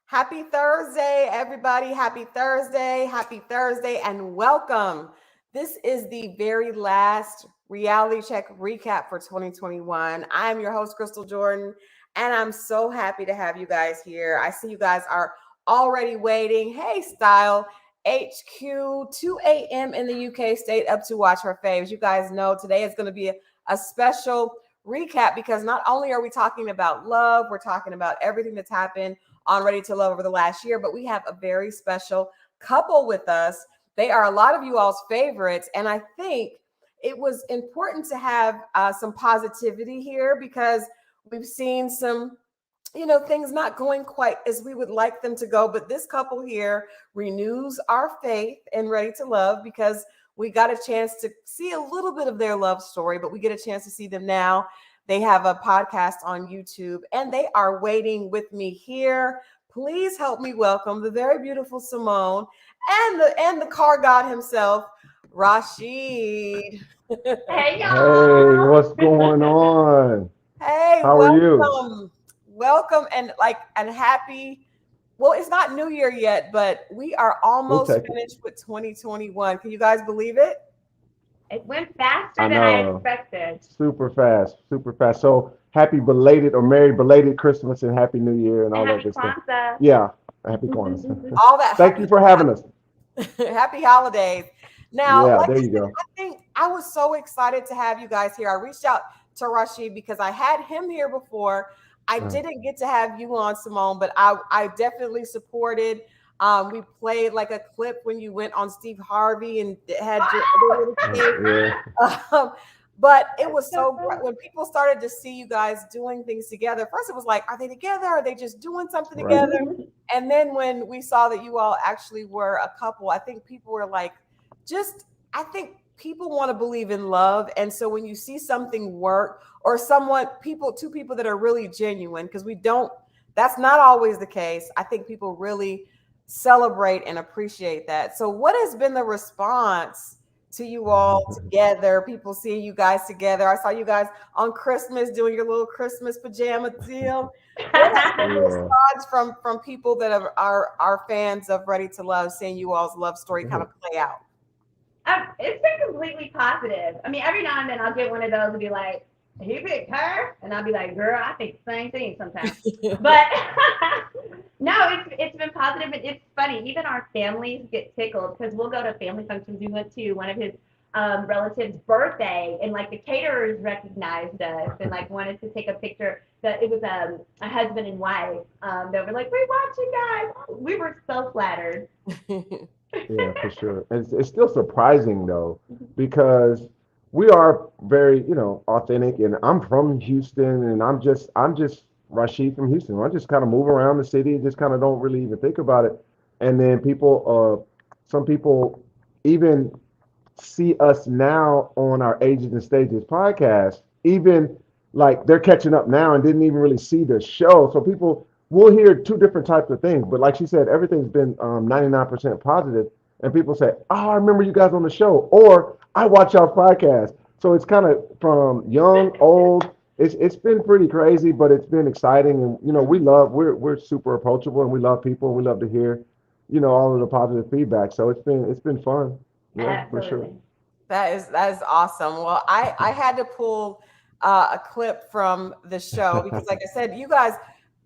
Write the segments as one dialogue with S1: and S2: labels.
S1: Happy Thursday, everybody. Happy Thursday. Happy Thursday, and welcome. This is the very last reality check recap for 2021. I am your host, Crystal Jordan, and I'm so happy to have you guys here. I see you guys are already waiting. Hey, Style. HQ, 2 a.m. in the UK, stayed up to watch her faves. You guys know today is going to be a special recap because not only are we talking about love, we're talking about everything that's happened on Ready to Love over the last year, but we have a very special couple with us. They are a lot of you all's favorites, and I think it was important to have some positivity here because we've seen some things not going quite as we would like them to go. But this couple here renews our faith in Ready to Love because we got a chance to see a little bit of their love story, but we get a chance to see them now. They have a podcast on YouTube and they are waiting with me here. Please help me welcome the very beautiful Symone and the car god himself, Rashid.
S2: Hey
S3: Hey,
S2: y'all.
S3: what's going on?
S1: Hey,
S3: How are you?
S1: welcome, and happy. Well, it's not New Year yet, but we are
S3: We'll
S1: almost
S3: take it.
S1: finished with 2021. Can you guys believe it?
S2: It went faster
S3: I
S2: than I
S3: know.
S2: expected.
S3: Super fast, super fast. So happy belated or merry belated Christmas and happy New Year and
S2: And
S3: all that
S2: happy
S3: good stuff.
S2: Kwanzaa.
S3: Yeah, happy Kwanzaa.
S1: All that
S3: Thank you
S1: happy
S3: for having us.
S1: happy holidays. Now,
S3: Yeah,
S1: like
S3: there
S1: I
S3: you
S1: said,
S3: go.
S1: I think I was so excited to have you guys here. I reached out to Rashid because I had him here before. I
S3: Uh,
S1: didn't get to have you on, Simone, but I definitely supported. We played like a clip when you went on Steve Harvey and had your little kid.
S3: yeah,
S1: Um, but it
S2: That's
S1: was
S2: so
S1: so great
S2: funny.
S1: when people started to see you guys doing things together. First, it was like, are they together? Are they just doing something
S3: right.
S1: together? And then when we saw that you all actually were a couple, I think people were like, just, I think people want to believe in love. And so when you see something work or two people that are really genuine, because that's not always the case. I think people really celebrate and appreciate that. So, what has been the response to you all together? People seeing you guys together. I saw you guys on Christmas doing your little Christmas pajama deal. What has been the
S3: Yeah.
S1: response from people that are fans of Ready to Love, seeing you all's love story kind of play out?
S2: It's been completely positive. I mean, every now and then I'll get one of those and be like, he picked her, and I'll be like, girl, I think the same thing sometimes. But no, it's been positive, and it's funny. Even our families get tickled because we'll go to family functions. We went to one of his relatives' birthday, and like the caterers recognized us and like wanted to take a picture. That it was a husband and wife. They were like, we watch you guys. We were so flattered.
S3: Yeah, for sure. It's still surprising though, because we are very, authentic, and I'm from Houston, and I'm just Rashid from Houston. I just kind of move around the city and just kind of don't really even think about it. And then some people even see us now on our Ages and Stages podcast, even like they're catching up now and didn't even really see the show. So people will hear two different types of things. But like she said, everything's been 99% positive. And people say, oh, I remember you guys on the show, or I watch y'all podcast. So it's kind of from young, old. It's been pretty crazy, but it's been exciting. And we're super approachable, and we love people, and we love to hear, all of the positive feedback. So it's been fun. Yeah, for sure.
S2: Absolutely.
S1: That is awesome. Well, I had to pull a clip from the show because, like I said, you guys,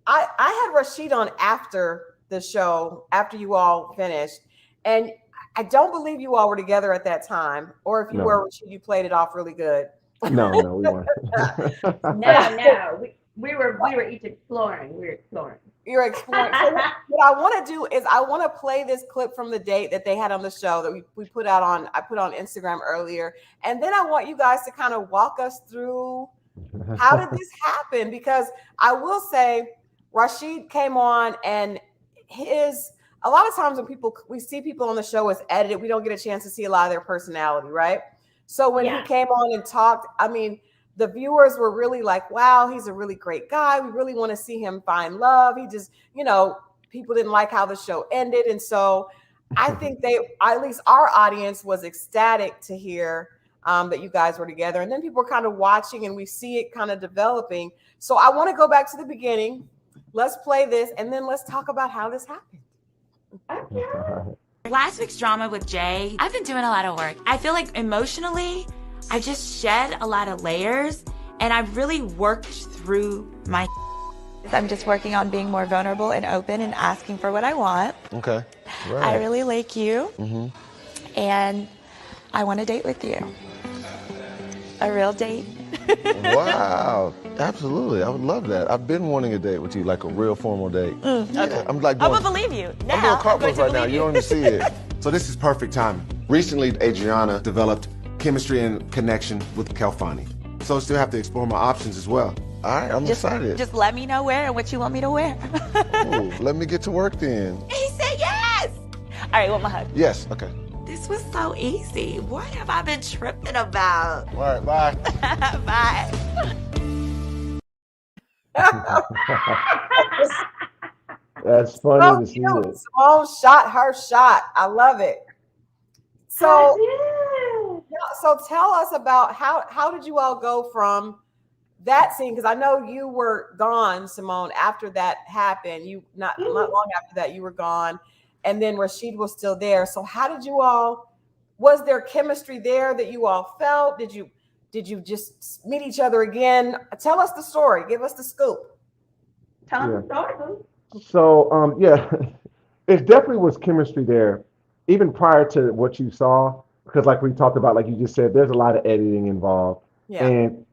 S1: I had Rashid on after the show, after you all finished, and I don't believe you all were together at that time, or if you
S3: No,
S1: were, Rashid, you played it off really good.
S3: no, we weren't.
S2: No, no, we were each exploring. We were exploring.
S1: You're exploring. So what I want to do is I want to play this clip from the date that they had on the show that we put out on I put on Instagram earlier. And then I want you guys to kind of walk us through how did this happen? Because I will say Rashid came on and his a lot of times when we see people on the show as edited, we don't get a chance to see a lot of their personality, right? So when he
S2: Yeah.
S1: came on and talked, I mean, the viewers were really like, wow, he's a really great guy. We really want to see him find love. He just, people didn't like how the show ended. And so I think at least our audience was ecstatic to hear that you guys were together. And then people were kind of watching and we see it kind of developing. So I want to go back to the beginning. Let's play this and then let's talk about how this happened.
S2: Okay.
S4: Last week's drama with Jay, I've been doing a lot of work. I feel like emotionally, I just shed a lot of layers and I've really worked through my. I'm just working on being more vulnerable and open and asking for what I want.
S5: Okay. Right.
S4: I really like you. And I want to date with you. A real date.
S5: Wow. Absolutely. I would love that. I've been wanting a date with you, like a real formal date.
S4: Okay.
S5: I'm like
S4: I'm
S5: doing,
S4: gonna believe you. Now,
S5: I'm doing
S4: I'm
S5: cartwheels
S4: going
S5: right
S4: to
S5: now.
S4: believe
S5: You don't even see it. So this is perfect timing. Recently, Adriana developed chemistry and connection with Kelfani. So I still have to explore my options as well. All right, I'm excited.
S4: Just let me know where and what you want me to wear.
S5: Ooh, let me get to work then.
S4: He said yes. All right, want my hug?
S5: Yes, okay.
S4: This was so easy. What have I been tripping about?
S5: All right, bye.
S4: Bye.
S3: That's funny to see
S1: cute.
S3: it.
S1: Simone shot her shot. I love it. So,
S2: I did.
S1: so tell us about how did you all go from that scene? Because I know you were gone, Simone, after that happened. You not long after that, you were gone, and then Rashid was still there. So how did you all? Was there chemistry there that you all felt? Did you just meet each other again? Tell us the story. Give us the scoop.
S2: Tell
S3: Yeah.
S2: them the story, boo.
S3: So, yeah, it definitely was chemistry there, even prior to what you saw, because like we talked about, like you just said, there's a lot of editing involved.
S1: Yeah.
S3: And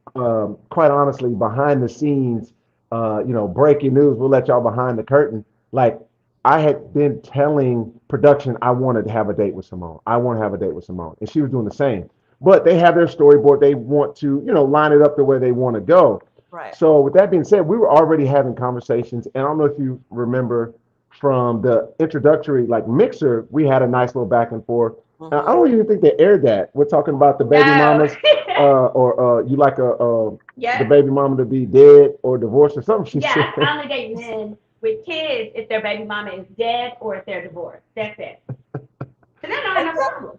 S3: quite honestly, behind the scenes, breaking news, we'll let y'all behind the curtain. Like I had been telling production I wanted to have a date with Simone. I want to have a date with Simone. And she was doing the same. But they have their storyboard. They want to, line it up the way they want to go.
S1: Right.
S3: So with that being said, we were already having conversations, and I don't know if you remember from the introductory mixer, we had a nice little back and forth.
S1: Mm-hmm.
S3: I don't even think they aired that. We're talking about the baby mamas, or you like the baby mama to be dead or divorced or something. She said.
S2: I only date men with kids if their baby mama is dead or if they're divorced. That's it. So then I don't have no problem.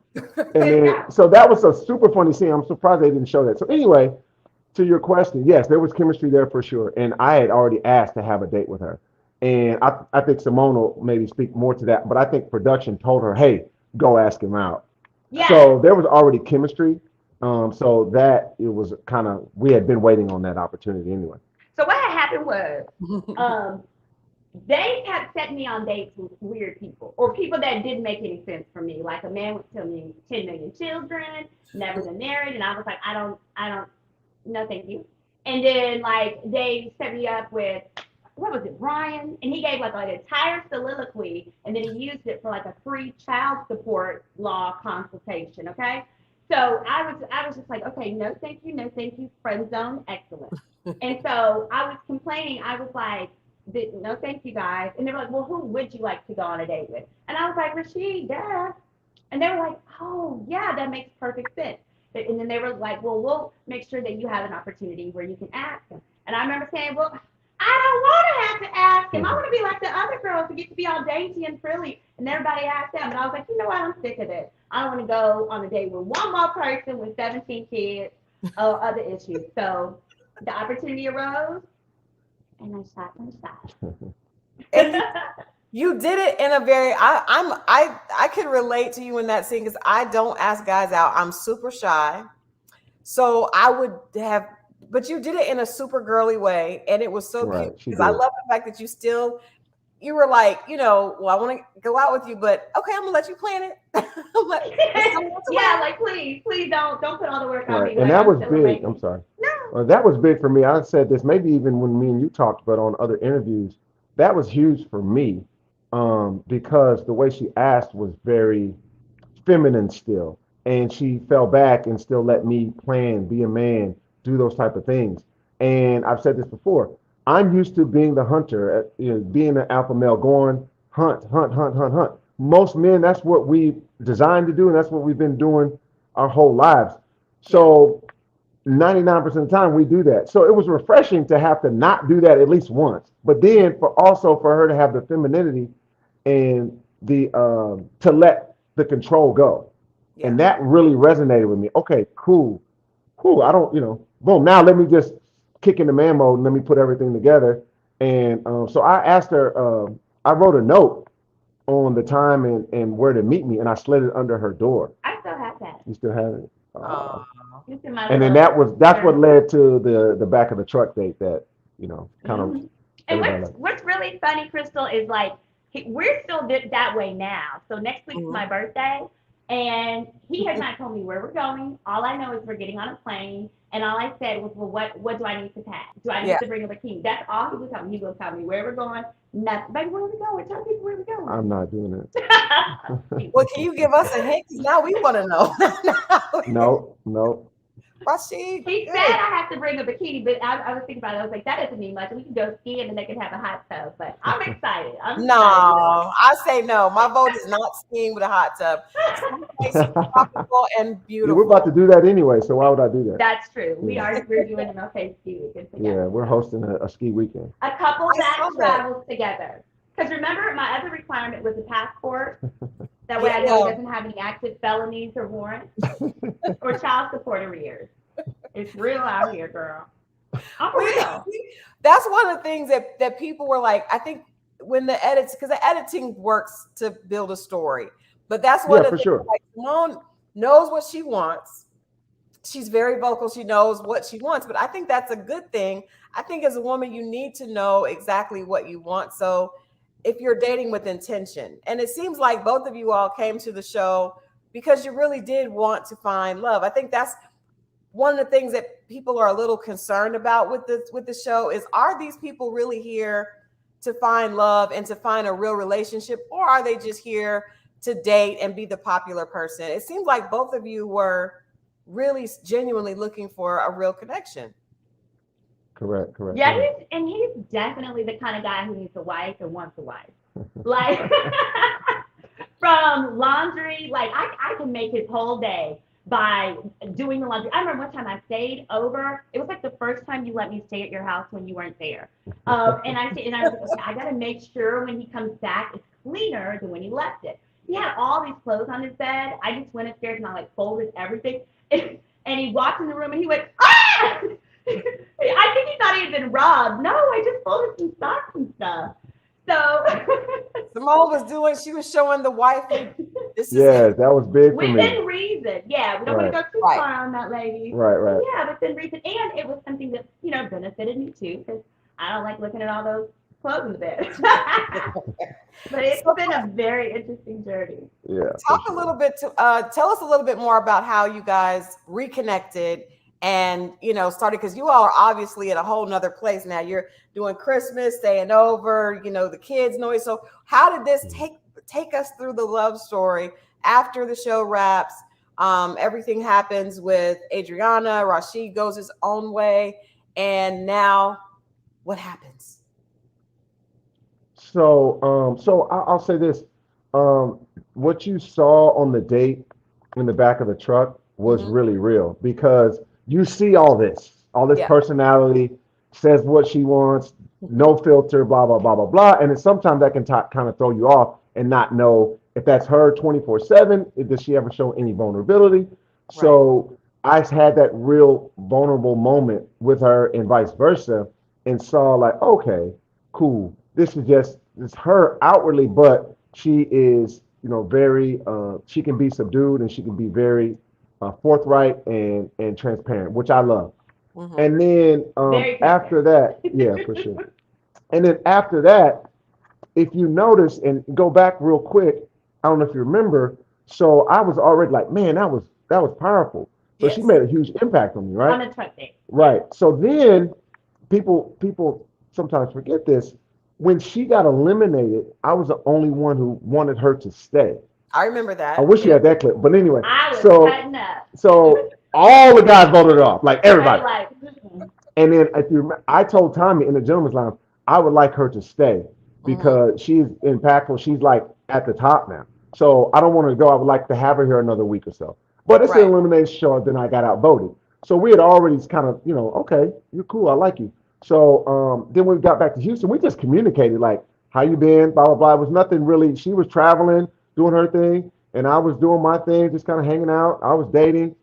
S3: And then, so that was a super funny scene. I'm surprised they didn't show that. So anyway, to your question, yes, there was chemistry there for sure. And I had already asked to have a date with her. And I think Simone will maybe speak more to that. But I think production told her, hey, go ask him out.
S2: Yeah.
S3: So there was already chemistry. So that it was kind of, we had been waiting on that opportunity anyway.
S2: So what had happened was, they kept setting me on dates with weird people or people that didn't make any sense for me. Like a man with 10 million children, never been married. And I was like, I don't, no, thank you. And then they set me up with, what was it, Ryan? And he gave an entire soliloquy and then he used it for a free child support law consultation. Okay. So I was just like, okay, no, thank you, friend zone, excellent. And so I was complaining. I was like, no, thank you guys. And they were like, well, who would you like to go on a date with? And I was like, Rashid, duh. And they were like, oh, yeah, that makes perfect sense. And then they were like, well, we'll make sure that you have an opportunity where you can ask him. And I remember saying, well, I don't want to have to ask him. I want to be like the other girls who get to be all dainty and frilly. And everybody asked them. And I was like, you know what? I'm sick of it. I don't want to go on a date with one more person with 17 kids or other issues. So the opportunity arose. And I shot my shot.
S1: And you did it in a very I could relate to you in that scene because I don't ask guys out. I'm super shy. So I would have, but you did it in a super girly way, and it was so cute because I love the fact that you were like, well, I want to go out with you, but okay, I'm gonna let you plan it. I'm like, please don't put all the work on me.
S3: And that was big. I'm sorry. No. That was big for me. I said this maybe even when me and you talked, but on other interviews, that was huge for me, because the way she asked was very feminine still, and she fell back and still let me plan, be a man, do those type of things. And I've said this before. I'm used to being the hunter, being an alpha male, going hunt. Most men, that's what we designed to do, and that's what we've been doing our whole lives. So 99% of the time we do that. So it was refreshing to have to not do that at least once, but then for her to have the femininity and the to let the control go. Yeah. And that really resonated with me. Okay, cool. I don't, boom, now let me just kick into man mode and let me put everything together And so I asked her, I wrote a note on the time and where to meet me, and I slid it under her door.
S2: I still have that.
S3: You still have it?
S1: Oh,
S2: It's in my
S3: And then
S2: little
S3: that's what
S2: journal.
S3: led to the back of the truck date that, kind of
S2: Mhm. And
S3: everybody
S2: what's really funny, Crystal, is like we're still that way now. So next week's
S1: Mhm.
S2: my birthday, and he has not told me where we're going. All I know is we're getting on a plane, and all I said was, "Well, what do I need to pack? Do I need
S1: Yeah.
S2: to bring a bikini?" That's all he would tell me. He will tell me where we're going. Nothing. Baby, where we going? Tell people where we're going.
S3: I'm not doing it.
S1: Well, can you give us a hint? Because now we want to know.
S3: No.
S1: Rashid,
S2: He
S1: good.
S2: said I have to bring a bikini, but I was thinking about it. I was like, that doesn't mean much. We can go skiing and they can have a hot tub. But I'm excited.
S1: No, I say no. My vote is not skiing with a hot tub. Someplace tropical and
S3: Yeah,
S1: beautiful.
S3: we're about to do that anyway, so why would I do that?
S2: That's true.
S3: Yeah.
S2: We're doing an okay ski weekend together.
S3: Yeah, we're hosting a ski weekend.
S2: A couple
S1: I
S2: that
S1: saw that.
S2: travels together. Because remember, my other requirement was a passport. That way I
S1: Yeah.
S2: know he doesn't have any active felonies or warrants or child support arrears. It's real out here, girl. I'm for real.
S1: That's one of the things that people were like, I think when the edits, because the editing works to build a story, but that's one
S3: Yeah,
S1: of the
S3: for
S1: things,
S3: sure.
S1: like Simone knows what she wants. She's very vocal. She knows what she wants, but I think that's a good thing. I think as a woman, you need to know exactly what you want. So if you're dating with intention, and it seems like both of you all came to the show because you really did want to find love. I think that's one of the things that people are a little concerned about with the show is, are these people really here to find love and to find a real relationship, or are they just here to date and be the popular person? It seems like both of you were really genuinely looking for a real connection.
S3: Correct.
S2: Yeah, he's definitely the kind of guy who needs a wife and wants a wife. Like from laundry, like I can make his whole day by doing the laundry. I remember one time I stayed over. It was like the first time you let me stay at your house when you weren't there. And I was like, okay, I gotta make sure when he comes back it's cleaner than when he left it. He had all these clothes on his bed. I just went upstairs and I like folded everything. And he walked in the room and he went, ah! I think he thought he had been robbed. No, I just folded some socks and stuff. So
S1: Simone she was showing the wife. This is
S3: Yeah, that was big for me.
S2: within reason. Yeah, we don't want to go too
S1: Right.
S2: far on that lady.
S3: Right.
S2: Yeah, within reason. And it was something that, benefited me too, because I don't like looking at all those clothes in the bed. But it's been a very interesting journey.
S3: Yeah.
S1: Talk a little bit tell us a little bit more about how you guys reconnected and started, because you all are obviously at a whole nother place now. You're doing Christmas, staying over, the kids noise. So how did this take us through the love story after the show wraps? Everything happens with Adriana. Rashid goes his own way, and now what happens?
S3: So I'll say this. What you saw on the date in the back of the truck was really real, because you see all this
S1: Yeah.
S3: personality, says what she wants, no filter, blah, blah, blah, blah, blah. And then sometimes that can kind of throw you off and not know if that's her 24/7. Does she ever show any vulnerability? So I had that real vulnerable moment with her and vice versa, and saw like, okay, cool. This is her outwardly, but she is, very, she can be subdued and she can be very forthright and transparent, which I love. And then after that, yeah, for sure. And then after that, if you notice and go back real quick, I don't know if you remember. So I was already like, man, that was powerful. So she made a huge impact on me, right?
S2: On the truck date.
S3: Right. So then people sometimes forget this. When she got eliminated, I was the only one who wanted her to stay.
S1: I remember that.
S3: I wish you had that clip, but anyway.
S2: I was cutting up.
S3: So all the guys voted off, like everybody.
S2: Like,
S3: And then if you remember, I told Tommy in the gentleman's lounge, I would like her to stay because she's impactful. She's like at the top now. So I don't want her to go. I would like to have her here another week or so. But it's an elimination show. Then I got outvoted. So we had already kind of, okay, you're cool. I like you. So then we got back to Houston. We just communicated like, how you been? Blah, blah, blah. It was nothing really. She was traveling, doing her thing. And I was doing my thing, just kind of hanging out. I was dating.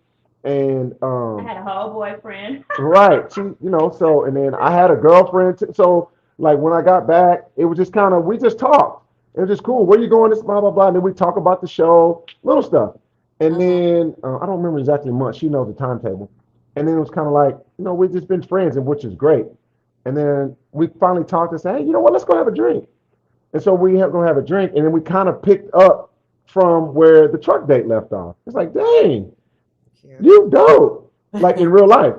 S3: And
S2: I had a whole boyfriend.
S3: right. She, so, and then I had a girlfriend. So like when I got back, it was just kind of, we just talked. It was just cool. Where you going? This blah blah blah. And then we talk about the show, little stuff. And then I don't remember exactly much. She knows the timetable. And then it was kind of like, we've just been friends, and which is great. And then we finally talked and said, hey, you know what? Let's go have a drink. And so we go have a drink, and then we kind of picked up from where the truck date left off. It's like, dang, you dope, like in real life.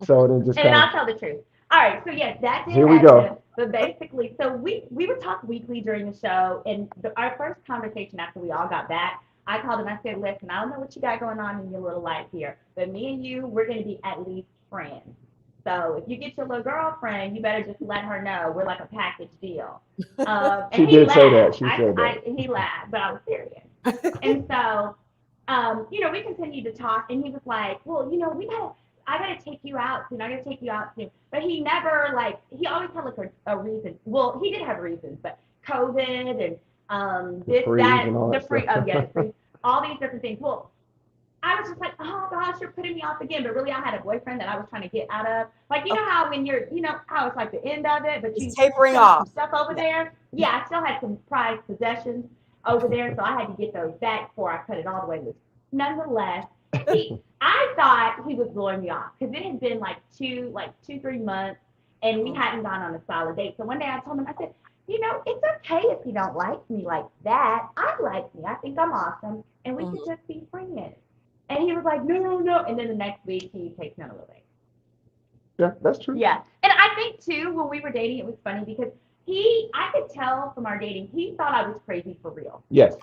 S3: So then just
S2: and I'll tell the truth. All right, so yes, that did
S3: here we go.
S2: But basically, so we would talk weekly during the show, and our first conversation after we all got back, I called him. I said, listen, I don't know what you got going on in your little life here, but me and you, we're going to be at least friends. So if you get your little girlfriend, you better just let her know we're like a package deal. And
S3: she did laughed. Say that. She said that.
S2: He laughed, but I was serious. And so, we continued to talk, and he was like, well, I gotta take you out soon. I gotta take you out soon. But he never he always had like a reason. Well, he did have reasons, but COVID and this, that, the free, all these different things. Well, I was just like, oh gosh, you're putting me off again. But really, I had a boyfriend that I was trying to get out of. Like, you know how when you're, how it's like the end of it, but you
S1: tapering off
S2: stuff over there. Yeah, I still had some prized possessions over there, so I had to get those back before I cut it all the way loose. Nonetheless, I thought he was blowing me off because it had been like 2-3 months, and we hadn't gone on a solid date. So one day I told him, I said, it's okay if you don't like me like that. I like me. I think I'm awesome, and we could just be friends. And he was like, no. And then the next week, he takes me on a little date.
S3: Yeah, that's true.
S2: Yeah. And I think, too, when we were dating, it was funny because I could tell from our dating, he thought I was crazy for real.
S3: Yes.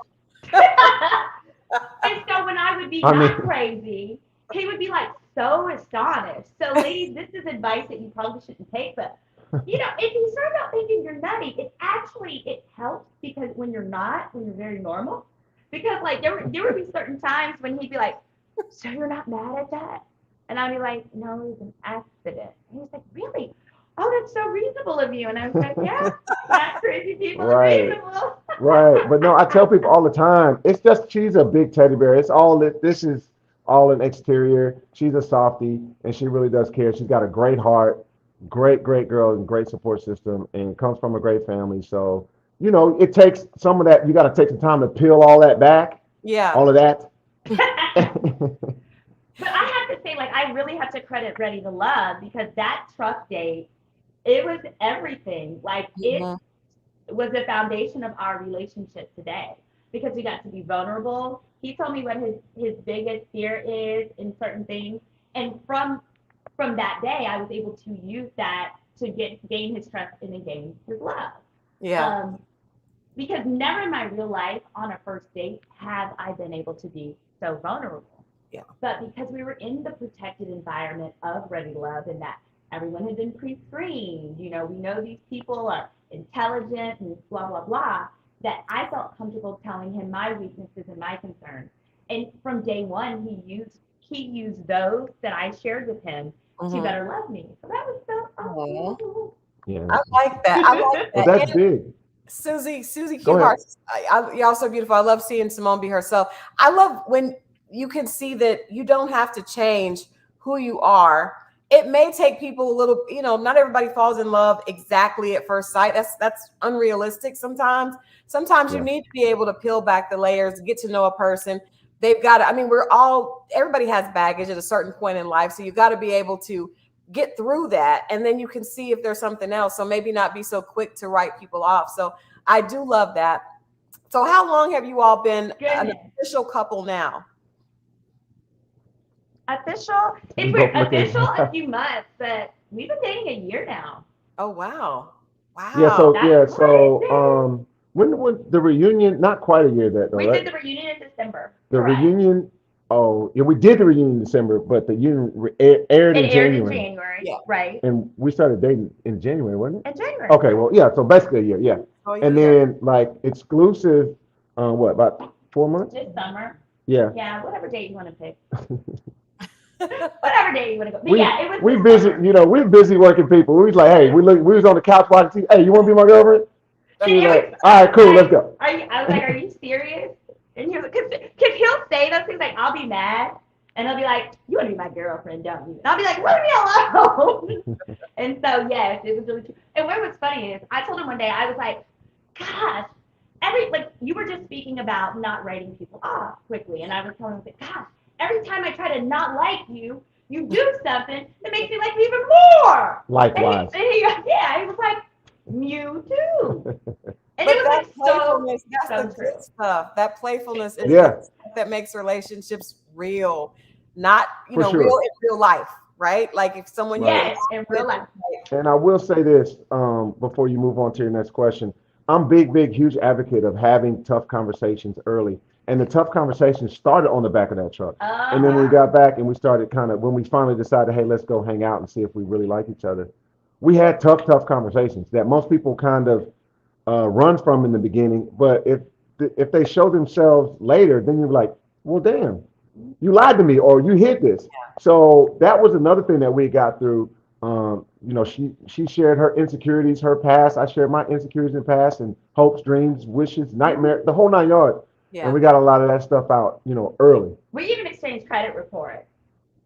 S2: And so when I would be crazy, he would be like so astonished. So ladies, this is advice that you probably shouldn't take, but if you start out thinking you're nutty, it helps because when you're very normal, because like there would be certain times when he'd be like, so you're not mad at that? And I'd be like, no, it was an accident. And he's like, really? Oh, that's so reasonable of you. And I was like, yeah, not crazy people are reasonable.
S3: Right. But no, I tell people all the time, it's just, she's a big teddy bear. It's all, this is all an exterior. She's a softie, and she really does care. She's got a great heart, great girl, and great support system, and comes from a great family. So, it takes some of that. You got to take some time to peel all that back.
S1: Yeah.
S3: All of that.
S2: But I have to say, I really have to credit Ready to Love because that truck date, it was everything. It was the foundation of our relationship today because we got to be vulnerable. He told me what his biggest fear is in certain things. And from that day, I was able to use that to gain his trust and then gain his love.
S1: Yeah.
S2: Because never in my real life on a first date have I been able to be so vulnerable.
S1: Yeah.
S2: But because we were in the protected environment of Ready to Love and that everyone had been pre-screened, we know these people are intelligent and blah, blah, blah, that I felt comfortable telling him my weaknesses and my concerns. And from day one, he used those that I shared with him to better love me. So that was so awesome.
S3: Yeah.
S1: I like that.
S3: Well, that's big.
S1: Susie Q Hart, y'all so beautiful. I love seeing Symone be herself. I love when you can see that you don't have to change who you are. It may take people a little, not everybody falls in love exactly at first sight. That's unrealistic sometimes. Sometimes you need to be able to peel back the layers, get to know a person. They've got to, everybody has baggage at a certain point in life. So you got to be able to get through that. And then you can see if there's something else. So maybe not be so quick to write people off. So I do love that. So how long have you all been an official couple now?
S2: Official? It's official a few months, but we've been dating a year now.
S1: Oh, wow.
S3: Yeah, so when the reunion, not quite a year that though,
S2: we
S3: right?
S2: did the reunion in December.
S3: The reunion, we did the reunion in December, but the union aired in January.
S2: Yeah. Right.
S3: And we started dating in January, wasn't it?
S2: In January.
S3: Okay, well, yeah, so basically a year, yeah. And then exclusive, about 4 months?
S2: This summer.
S3: Yeah.
S2: Yeah, whatever date you want to pick. Whatever day you want to go. But it was.
S3: We busy, we're busy working people. We was like, hey, we was on the couch watching TV. Hey, you want to be my girlfriend? She was like, all right, cool, let's go.
S2: I was like, are you serious? And he was, because he'll say those things like, I'll be mad, And he'll be like, you want to be my girlfriend, don't you? And I'll be like, leave me alone. And so, yes, it was really true. And what was funny is I told him one day, I was like, gosh, you were just speaking about not writing people off quickly. And I was telling him, gosh, every time I try to not like you, you do something that makes me like you even more.
S3: Likewise.
S2: And he was like, you too. And
S1: But
S2: it was
S1: that
S2: like
S1: playfulness,
S2: so,
S1: that's
S2: so
S1: the
S2: true.
S1: good stuff. That playfulness is
S3: Yeah.
S1: the stuff that makes relationships real, not
S3: For sure.
S1: real in real life, right? Like if someone
S3: Right.
S2: Yes, in real life.
S3: And I will say this before you move on to your next question. I'm big, huge advocate of having tough conversations early. And the tough conversations started on the back of that truck. And then when we got back and we started when we finally decided, hey, let's go hang out and see if we really like each other. We had tough conversations that most people kind of run from in the beginning. But if they show themselves later, then you're like, well, damn, you lied to me or you hid this. So that was another thing that we got through. She shared her insecurities, her past. I shared my insecurities and past and hopes, dreams, wishes, nightmares, the whole 9 yards.
S1: Yeah.
S3: And we got a lot of that stuff out, early.
S2: We even exchanged credit reports.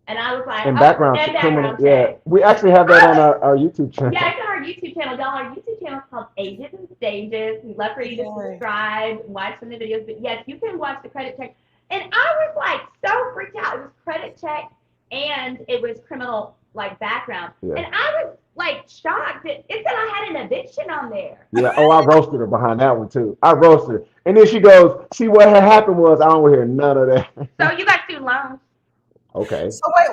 S2: And I was like,
S3: And background
S2: check.
S3: Yeah, we actually have that on our YouTube channel.
S2: Yeah, it's on our YouTube channel, y'all. Our YouTube channel is called Ages and Stages. We'd love for you to subscribe, watch some of the videos. But yes, you can watch the credit check. And I was like so freaked out. It was credit check and it was criminal background.
S3: Yeah.
S2: And I was like shocked. It said I had an eviction on there.
S3: Yeah. Oh, I roasted her behind that one too. I roasted her. And then she goes, see, what had happened was I don't hear none of that.
S2: So you got student loans.
S3: Okay.
S1: So wait,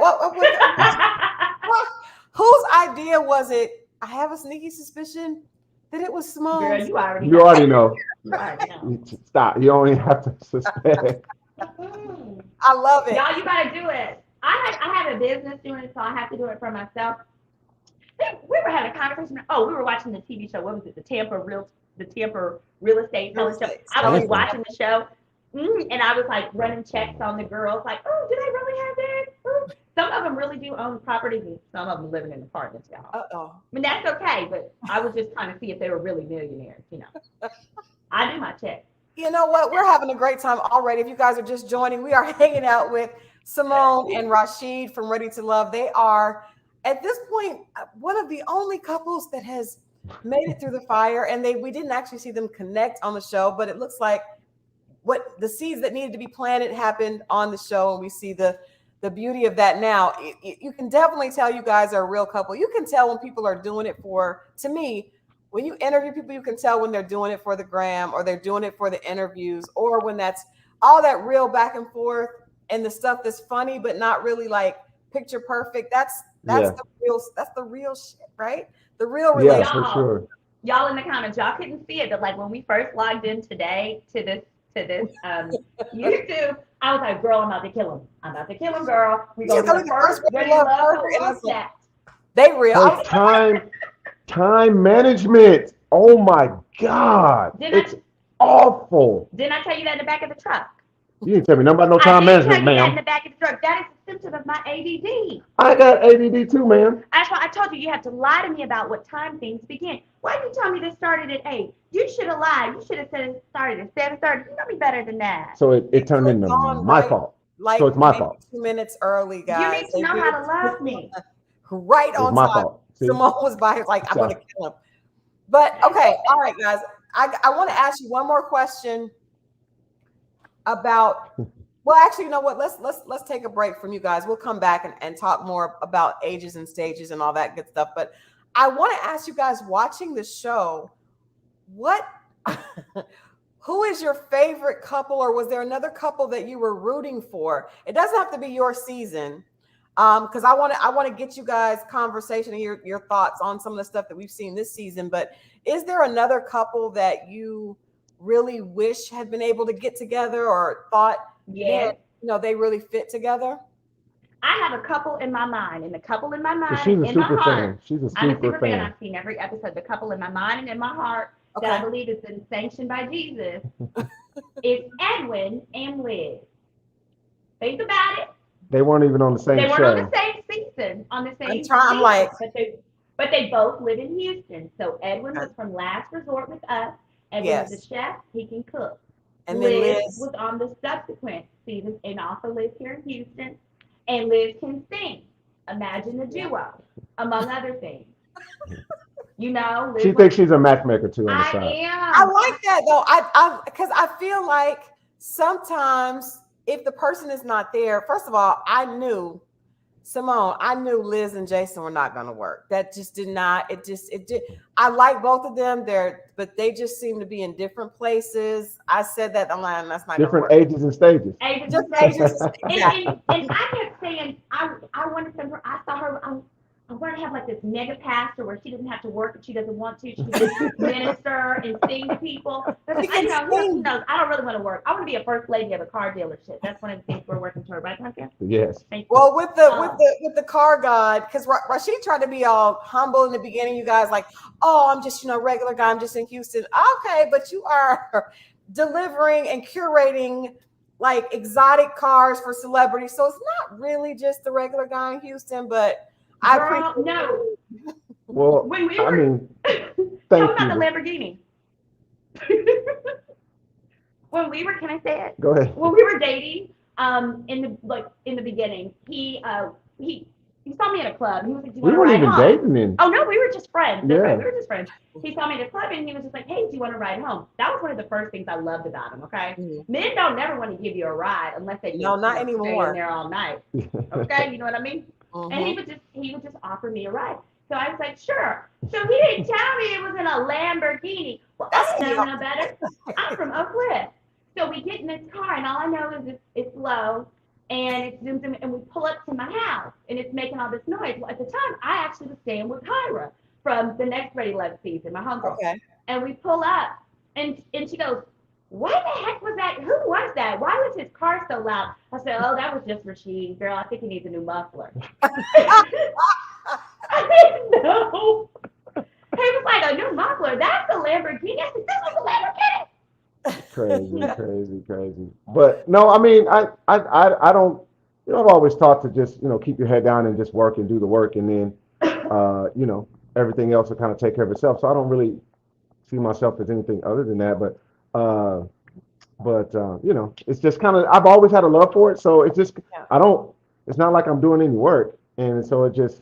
S1: whose idea was it? I have a sneaky suspicion that it was Symone.
S2: Girl, you already
S3: You already know.
S2: You already know.
S3: Stop. You don't even have to suspect.
S1: I love it.
S2: Y'all, you gotta do it. I have a business doing it, so I have to do it for myself. We were having a conversation. Oh, we were watching the TV show. What was it? The Tampa Real Estate show. I was watching the show, and I was like running checks on the girls. Like, oh, do they really have this? Ooh. Some of them really do own properties, and some of them living in apartments, y'all.
S1: Uh-oh.
S2: I mean, that's okay, but I was just trying to see if they were really millionaires. I do my checks.
S1: You know what? We're having a great time already. If you guys are just joining, we are hanging out with Symone and Rashid from Ready to Love. They are, at this point, one of the only couples that has made it through the fire. And we didn't actually see them connect on the show, but it looks like what the seeds that needed to be planted happened on the show. And we see the beauty of that now. You can definitely tell you guys are a real couple. You can tell when people are doing it to me, when you interview people, you can tell when they're doing it for the gram or they're doing it for the interviews, or when that's all that real back and forth and the stuff that's funny, but not really picture perfect. That's the real shit, right? The real relationship.
S3: Yeah, for sure.
S2: Y'all in the comments, y'all couldn't see it, but when we first logged in today to this YouTube, I was like, girl, I'm about to kill him. I'm about to kill him, girl. We go to the first Ready to Love chat.
S1: They real.
S3: Time management. Oh my God. It's awful.
S2: Didn't I tell you that in the back of the truck?
S3: You didn't tell me nothing about no time management, ma'am.
S2: That in the back of the truck. That is a symptom of my ADD.
S3: I got ADD too, ma'am.
S2: That's why I told you have to lie to me about what time things begin. Why did you tell me this started at 8? You should have lied. You should have said it started at 7:30. You know me better than that.
S3: So it turned into my fault. So it's my fault.
S1: 2 minutes early, guys.
S2: You need to know how to love me.
S1: Right on
S3: my
S1: time.
S3: fault.
S1: Symone was by. I'm going to kill him. But okay, all right, guys. I want to ask you one more question about. Well, actually, you know what? Let's take a break from you guys. We'll come back and talk more about ages and stages and all that good stuff. But I want to ask you guys, watching the show, who is your favorite couple, or was there another couple that you were rooting for? It doesn't have to be your season, because I want to get you guys conversation and your thoughts on some of the stuff that we've seen this season. But is there another couple that you really wish had been able to get together, or thought,
S2: yeah,
S1: they really fit together?
S2: I have a couple in my mind, and the couple in my mind,
S3: She's a
S2: in
S3: super
S2: my heart.
S3: fan. She's a
S2: I'm a
S3: super fan.
S2: I've seen every episode. The couple in my mind and in my heart that I believe has been sanctioned by Jesus is Edwin and Liz. Think about it.
S3: They weren't even on the same show.
S2: They weren't on the same season. But they both live in Houston. So Edwin was from Last Resort with us. Edwin was a chef. He can cook.
S1: And
S2: Liz
S1: then Liz
S2: was on the subsequent seasons and also lives here in Houston. and Liz can sing. Imagine the duo, among other things. You know, Liz
S3: She thinks she's a matchmaker too on the
S2: I
S3: side.
S1: I
S2: am.
S1: like that though. I because I feel like sometimes if the person is not there, first of all, I knew Simone, I knew Liz and Jason were not going to work. That just did not. It did. I like both of them. But they just seem to be in different places. I said that I'm like, that's not going to
S3: Different
S1: work.
S3: ages and stages.
S2: Ages
S1: Just
S2: and
S1: ages.
S2: stages.
S1: Exactly.
S2: And I kept saying, I wanted to, I saw her, I want to have like this mega pastor where she doesn't have to work if she doesn't want to. She can just minister and sing to people. Because
S1: She can
S2: who
S1: sing.
S2: knows? I don't really want to work. I want to be a first lady of a car dealership. That's one of the things we're working toward, right, Hunter?
S3: Yes.
S2: Thank you.
S1: Well, with the car god, because Rashid tried to be all humble in the beginning. You guys like, oh, I'm just a regular guy. I'm just in Houston. Okay, but you are delivering and curating like exotic cars for celebrities. So it's not really just the regular guy in Houston, but I
S2: Girl,
S1: appreciate
S2: no.
S3: Well,
S2: When we
S3: I
S2: were,
S3: mean,
S2: tell
S3: thank
S2: about the
S3: you.
S2: Lamborghini. When we were, can I say it?
S3: Go ahead.
S2: When we were dating, in the beginning, he saw me at a club. He was like, "Do you
S3: We
S2: want to
S3: weren't
S2: ride
S3: even
S2: home?"
S3: dating then.
S2: Oh no, we were just friends. That's
S3: Yeah.
S2: right, we were just friends. He saw me at a club and he was just like, "Hey, do you want to ride home?" That was one of the first things I loved about him. Okay, men don't never want to give you a ride unless they
S1: No, not
S2: stay
S1: anymore.
S2: in there all night. Okay, you know what I mean?
S1: Mhm.
S2: And he would just offer me a ride. So I was like, sure. So he didn't tell me it was in a Lamborghini. Well, I didn't know no better. I'm from Okkkkk. So we get in this car, and all I know is it's low, and it's zooms in, and we pull up to my house, and it's making all this noise. Well, at the time, I actually was staying with Kyra from the next Ready Love season, my homegirl.
S1: Okay.
S2: And we pull up, and she goes, "What the heck was that? Who was that? Why was his car so loud?" I said, "Oh, that was just Rashid. Girl, I think he needs a new muffler." I didn't know. He was like, "A new muffler? That's a Lamborghini." I said, "This was a Lamborghini."
S3: Crazy. But no, I mean, I don't. I've always taught to just keep your head down and just work and do the work, and then everything else will kind of take care of itself. So I don't really see myself as anything other than that. But it's just kind of I've always had a love for it. So it's just I don't. It's not like I'm doing any work, and so it just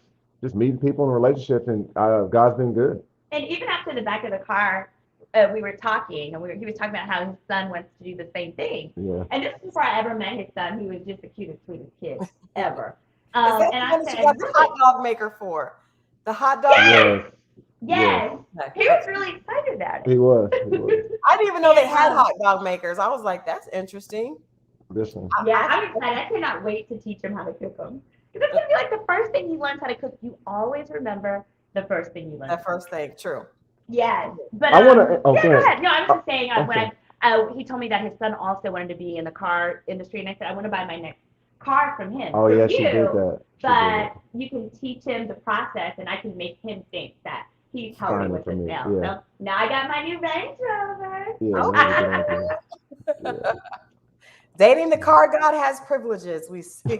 S3: meeting people in relationships, and God's been good.
S2: And even after the back of the car, we were talking, and he was talking about how his son wants to do the same thing.
S3: Yeah.
S2: And this is before I ever met his son. He was just the cutest, sweetest kid ever.
S1: Is that
S2: And
S1: the
S2: I
S1: one that
S2: said,
S1: you got the hot dog maker for? The hot dog.
S2: Yes.
S3: Yes.
S2: Yes. He was really excited about it.
S3: He was.
S1: I didn't even know they had hot dog makers. I was like, that's interesting.
S3: This one.
S2: Yeah, I'm excited. I cannot wait to teach him how to cook them. Because it's going to be like the first thing he learns how to cook. You always remember the first thing you learn.
S1: That first thing, true.
S2: Yes. But
S3: I want to.
S2: yeah, go ahead. No, I was just saying
S3: okay.
S2: when he told me that his son also wanted to be in the car industry, and I said I want to buy my next car from him.
S3: Oh yeah, she did that.
S2: But you can teach him the process, and I can make him think that he's helping with this now.
S3: Yeah.
S2: So now I got my new Range Rover.
S3: Yeah.
S1: Dating the car god has privileges. We see.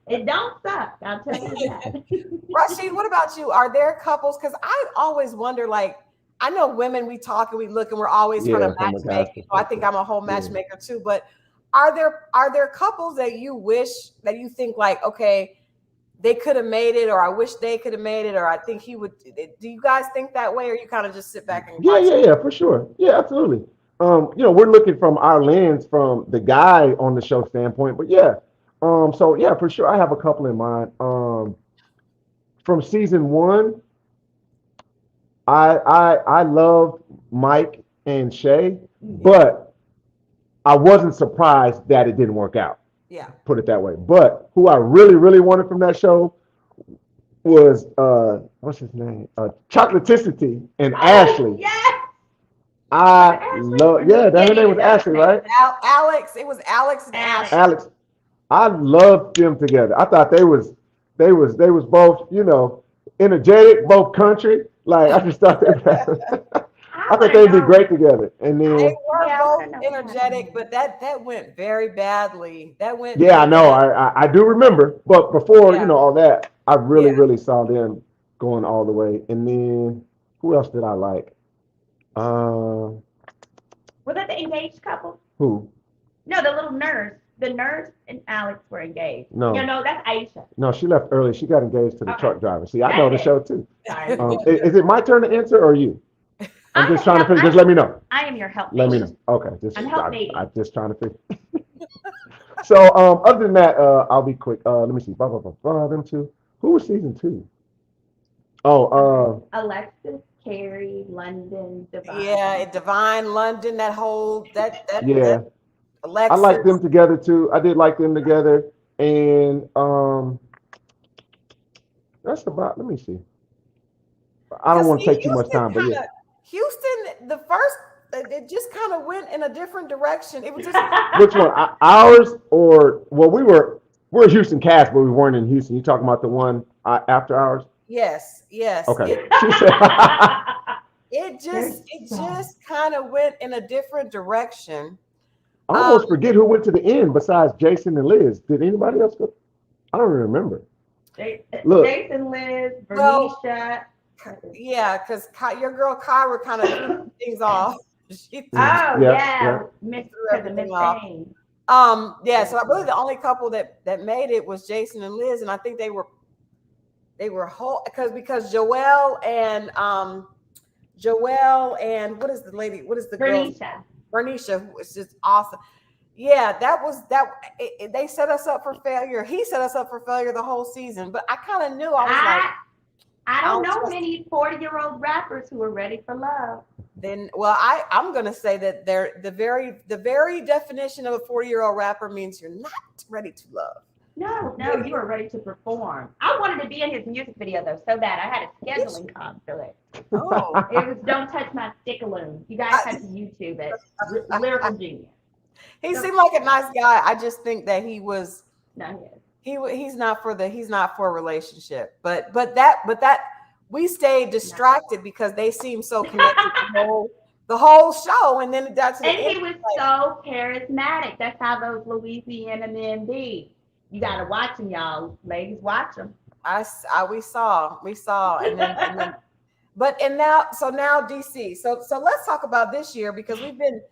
S2: It don't suck, I'll tell you that.
S1: Rashid, what about you? Are there couples? Because I always wonder, like, I know women, we talk and we look and we're always trying to matchmake. I think I'm a whole matchmaker too, but are there couples that you wish, that you think like, okay, they could have made it, or I wish they could have made it, or I think he would? Do you guys think that way, or you kind of just sit back and watch?
S3: Yeah, for sure. Yeah, absolutely. We're looking from our lens, from the guy on the show standpoint, but yeah. So yeah, for sure, I have a couple in mind. From season 1, I loved Mike and Shay, but I wasn't surprised that it didn't work out.
S1: Yeah.
S3: Put it that way. But who I really, really wanted from that show was what's his name? Chocolaticity and Ashley.
S2: Yes.
S3: I love. Yeah, that her name was Ashley, right?
S1: Alex. It was Alex and Ashley.
S3: Alex. I loved them together. I thought they was both, energetic, both country. Like I just thought I thought they'd be great together. And then
S1: they were both energetic, but that went very badly. That went.
S3: Yeah, I know. I do remember. But before all that, I really saw them going all the way. And then who else did I like?
S2: Was that the engaged couple?
S3: Who?
S2: No, the little nurse. the nurse and Alex were engaged.
S3: No.
S2: That's Aisha.
S3: No, she left early. She got engaged to the
S2: Okay.
S3: truck driver. See, I know the
S2: That's it.
S3: show too.
S2: Sorry.
S3: Is it my turn to answer or you? I'm just trying to figure. Just let me know.
S2: I am your helpmate.
S3: Let me know. Okay.
S2: I'm helpmate.
S3: I'm just trying to figure. So, other than that, I'll be quick. Let me see. Them two. Who was season 2? Oh,
S2: Alexis, Carrie, London, Divine.
S1: Yeah, Divine, London, that whole that
S3: yeah.
S1: Alexis.
S3: I like them together too. I did like them together, and that's about. Let me see. I don't want to take too much time, but yeah.
S1: Houston, the first, it just kind of went in a different direction. It was just
S3: Which one? Ours or we're a Houston cast, but we weren't in Houston. You talking about the one after ours?
S1: yes.
S3: Okay.
S1: It just kind of went in a different direction.
S3: I almost forget who went to the end besides Jason and Liz. Did anybody else go? I don't even remember. Look.
S2: Jason, Liz, Bernicia.
S1: Yeah, because your girl Kyra kind of threw things off. She
S2: Miss
S1: threw everything off.
S2: Thing.
S1: So I believe the only couple that made it was Jason and Liz, and I think they were whole because Joelle and what is the lady? What is the girl? Bernicia, who was just awesome. Yeah, they set us up for failure. He set us up for failure the whole season, but I kind of knew.
S2: I don't know many 40-year-old rappers who are ready for love.
S1: Then, I'm gonna say that they're the very definition of a 40-year-old rapper means you're not ready to love.
S2: No, you are ready to perform. I wanted to be in his music video though so bad. I had a scheduling conflict.
S1: Oh,
S2: it was "Don't Touch My Stickaloon." You guys have to YouTube it. Lyrical genius.
S1: He seemed like a nice guy. I just think that he was.
S2: No,
S1: he's not for a relationship. But that we stayed distracted because they seemed so connected the whole show, and then it got to the end.
S2: He was so charismatic. That's how those Louisiana men be. You gotta watch them, y'all. Ladies, watch them.
S1: We saw, and then now DC. So let's talk about this year because and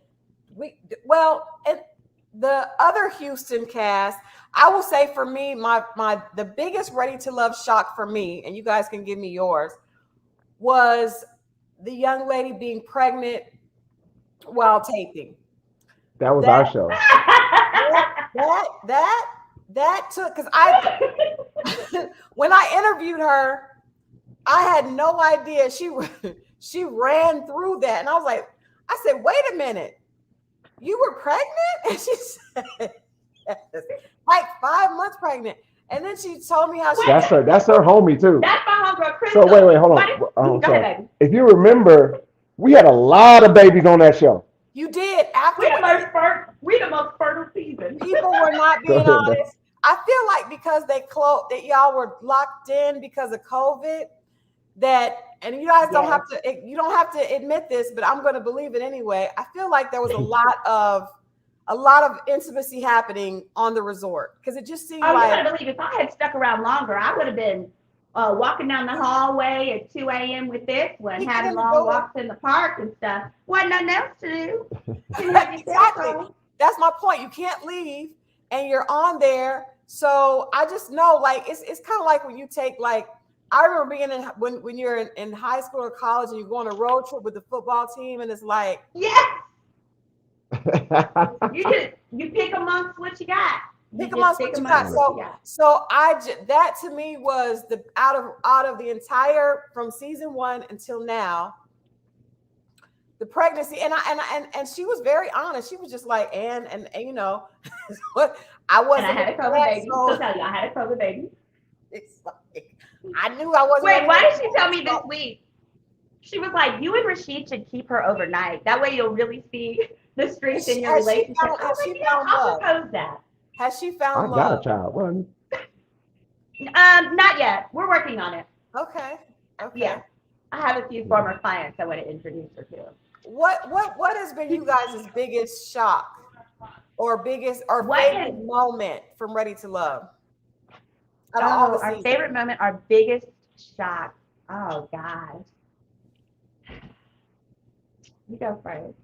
S1: the other Houston cast. I will say for me, the biggest ready to love shock for me, and you guys can give me yours, was the young lady being pregnant while taping.
S3: That was our show.
S1: That took, because when I interviewed her, I had no idea she ran through that, and I said, wait a minute, you were pregnant? And she said, yes, like 5 months pregnant. And then she told me how she.
S3: That's her homie too.
S2: That's my homegirl, Crystal.
S3: So wait, hold on.
S2: Go ahead, baby.
S3: If you remember, we had a lot of babies on that show.
S1: You did. After
S2: we the most fertile season.
S1: People were not being honest. I feel like because that y'all were locked in because of COVID, and you guys don't have to admit this, but I'm going to believe it anyway. I feel like there was a lot of intimacy happening on the resort because it just seemed like.
S2: I believe if I had stuck around longer, I would have been walking down the hallway at 2 a.m. with this one, having long walks in the park and stuff. Wasn't nothing else to do.
S1: Exactly. That's my point. You can't leave, and you're on there. So I just know, like, it's kind of like when you take, like, I remember being when you're in high school or college and you go on a road trip with the football team, and it's like,
S2: yes. you pick amongst what you got.
S1: So that to me was the out of the entire from season 1 until now, the pregnancy, and she was very honest. She was just like, and you know, what I wasn't.
S2: And I had a COVID baby. So tell you, I had a COVID baby.
S1: It's like, I knew I wasn't.
S2: Wait, why did she tell me this week? She was like, you and Rashid should keep her overnight. That way you'll really see the strength in your relationship. I'll propose that.
S1: Has she found love?
S3: I got a child. Well,
S2: not yet. We're working on it.
S1: Okay.
S2: Yeah. I have a few former clients I want to introduce her to.
S1: What has been you guys' biggest shock or biggest or favorite moment from Ready to Love?
S2: Our favorite moment, our biggest shock. Oh gosh. You go first.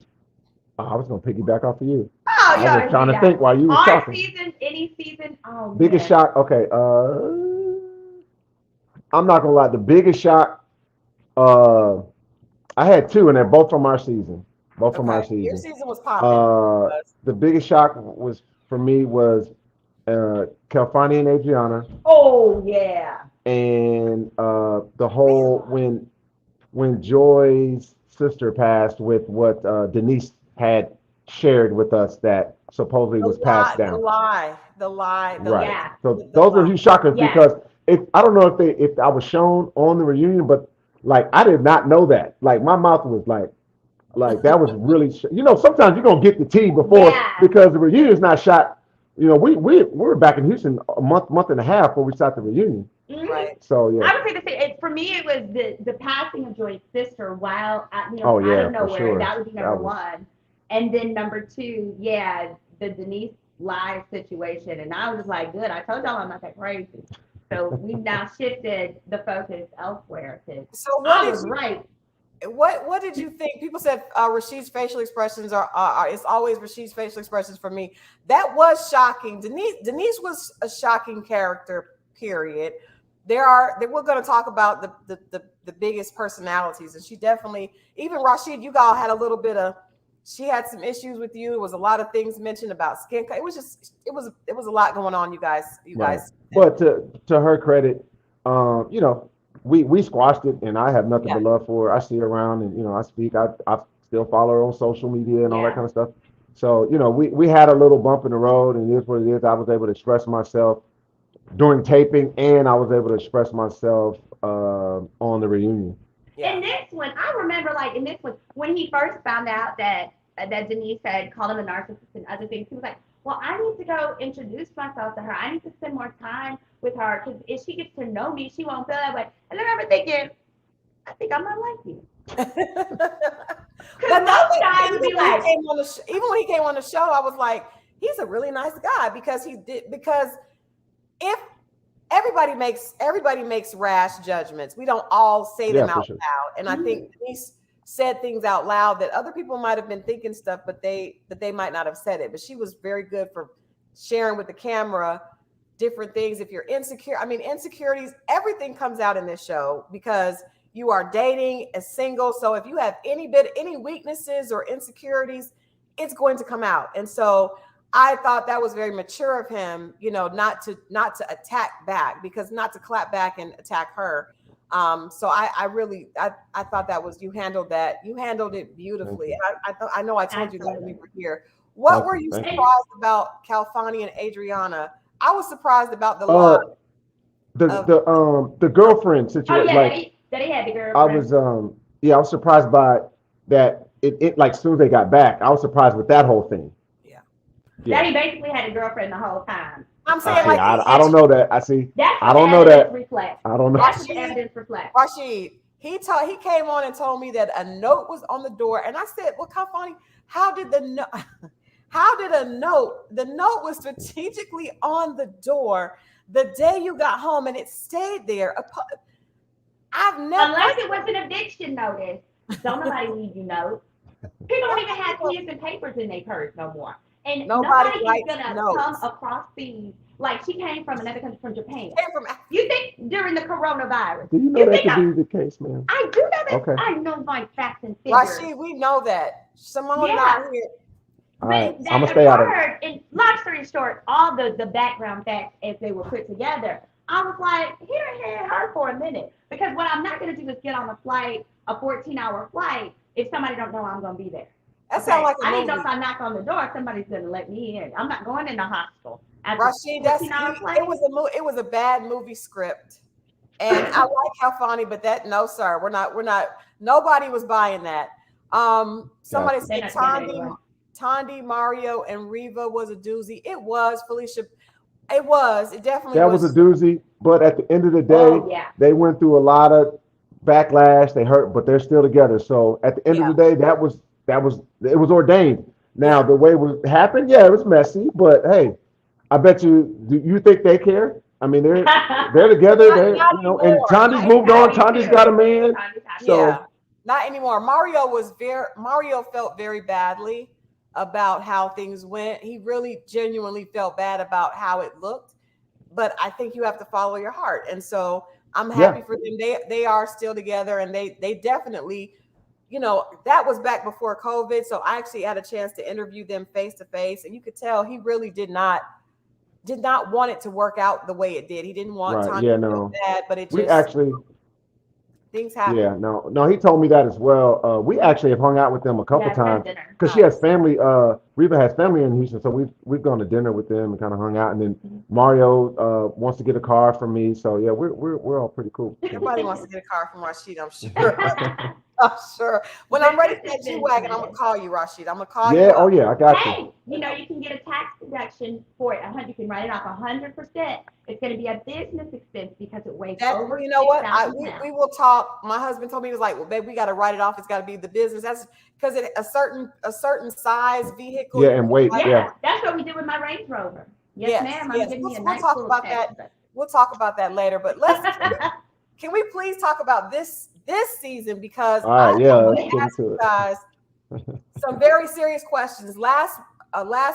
S3: I was gonna piggyback off of you.
S2: Oh,
S3: I
S2: you
S3: was
S2: already
S3: trying to
S2: got
S3: think
S2: it.
S3: while you were
S2: On
S3: talking.
S2: season, any season. Oh,
S3: Biggest
S2: man.
S3: shock. Okay. I'm not gonna lie. The biggest shock. Uh, I had two, and they're both from our season. Both from
S1: Okay,
S3: our
S1: your
S3: season.
S1: season was popping.
S3: The biggest shock was for me was Kelfani and Adriana,
S2: Oh, yeah.
S3: and the whole when Joy's sister passed with what Denise had shared with us that supposedly was passed
S1: The
S3: down.
S1: lie.
S3: Right.
S2: Yeah.
S3: So those are huge shockers
S2: Yeah.
S3: because if I don't know if I was shown on the reunion, but like I did not know that. Like my mouth was like that was really sometimes you're gonna get the tea before
S2: Yeah.
S3: because the reunion's not shot. We're back in Houston a month and a half before we shot the reunion.
S2: Mhm.
S1: Right.
S3: So yeah.
S2: I would say the same. For me, it was the passing of Joy's sister while out
S3: Oh, yeah,
S2: of
S3: for
S2: nowhere.
S3: sure.
S2: That would be number
S3: That was-
S2: one, and then number two, yeah, the Denise live situation, and I was just like, good. I told y'all I'm not that crazy. So we've now shifted the focus elsewhere.
S1: So
S2: I was right.
S1: what did you think? People said Rashid's facial expressions are it's always Rashid's facial expressions for me. That was shocking. Denise was a shocking character. Period. We're going to talk about the biggest personalities, and she definitely, even Rashid, you all had a little bit of. She had some issues with you. There was a lot of things mentioned about skin. It was a lot going on. You guys.
S3: Right. But to her credit, we squashed it, and I have nothing but love for her. I see her around, and I speak. I still follow her on social media and all that kind of stuff. So we had a little bump in the road, and it is what it is. I was able to express myself during taping, and I was able to express myself on the reunion.
S2: In this one, I remember in this one when he first found out that Denise had called him a narcissist and other things. He was like, "Well, I need to go introduce myself to her. I need to spend more time with her because if she gets to know me, she won't feel that way." And I remember thinking, "I think I might like you."
S1: But
S2: most guys would be like,
S1: even when he came on the show, I was like, he's a really nice guy because if everybody makes rash judgments, we don't all say them out loud. And I think Denise said things out loud that other people might have been thinking stuff, but they might not have said it. But she was very good for sharing with the camera different things. If you're insecure, insecurities, everything comes out in this show because you are dating as single. So if you have any weaknesses or insecurities, it's going to come out. And so I thought that was very mature of him, not to attack back, because not to clap back and attack her. So I thought that was, you handled it beautifully. I know I told you that when we were here. What were you surprised about Kelfani and Adriana? I was surprised about the lie.
S3: The girlfriend situation.
S2: Oh yeah, that he had the girlfriend.
S3: I was surprised by that. It like as soon as they got back, I was surprised with that whole thing.
S2: That he basically had a girlfriend the whole time.
S1: I'm saying
S3: I don't know that. I see.
S2: I don't know that. Reflects.
S3: I don't know.
S2: That's what the evidence reflects.
S1: Rashid, he came on and told me that a note was on the door, and I said, "Well, Kelfani, how did a note? The note was strategically on the door the day you got home, and it stayed there. I've never,
S2: unless it was an eviction notice. Don't nobody read you notes. People don't even have keys and papers in their purse no more. And nobody is gonna come across these. Like she came from another country, from Japan. You think during the coronavirus?
S3: Do you know that to be the case, man?
S2: I do know that.
S3: Okay.
S2: I know my facts and figures.
S1: Rashid, we know that. Symone not here.
S3: All right, I'm gonna stay out of it.
S2: And long story short, all the background facts as they were put together, I was like, here and her for a minute, because what I'm not gonna do is get on a flight, a 14-hour flight, if somebody don't know I'm gonna be there.
S1: That sounds like a movie.
S2: I didn't know if I knock on the door, somebody's gonna let me in. I'm not going in the hospital.
S1: Rashid, it was a bad movie script, and I like Kelfani, but no, sir, we're not. Nobody was buying that. Somebody said Tondi, Mario, and Riva was a doozy. It was, Felicia. It was. It definitely was.
S3: That was a doozy. But at the end of the day, they went through a lot of backlash. They hurt, but they're still together. So at the end of the day, it was ordained. Now the way it happened, it was messy. But hey, I bet you. Do you think they care? I mean, they're together. And Tondi's moved on. Tondi's got a man.
S1: So not anymore. Mario felt very badly about how things went. He really genuinely felt bad about how it looked. But I think you have to follow your heart. And so I'm happy for them. They are still together, and they definitely, that was back before COVID. So I actually had a chance to interview them face to face, and you could tell he really did not want it to work out the way it did. He didn't want Tanya to feel bad, but it just things happen.
S3: Yeah, no, he told me that as well. We actually have hung out with them a couple times because she has family. Reba has family in Houston, so we've gone to dinner with them and kind of hung out. And then Mario wants to get a car from me, so yeah, we're all pretty cool.
S1: Everybody wants to get a car from Rashid, I'm sure. I'm sure. When I'm ready for that G-Wagon, I'm gonna call you, Rashid. I'm gonna call you.
S3: Yeah, oh yeah, I got you.
S2: Hey, you can get a tax deduction for it. You can write it off 100%. It's going to be a business expense because it weighs over.
S1: You know what? We will talk. My husband told me, he was like, "Well, babe, we got to write it off. It's got to be the business." That's because a certain size vehicle.
S3: Yeah, and weight.
S2: Yeah, that's what we did with my Range Rover. Yes, ma'am. I'm giving you a nice
S1: talk about that. We'll talk about that later. But can we please talk about this season, because
S3: I want
S1: to ask you guys some very serious questions. Last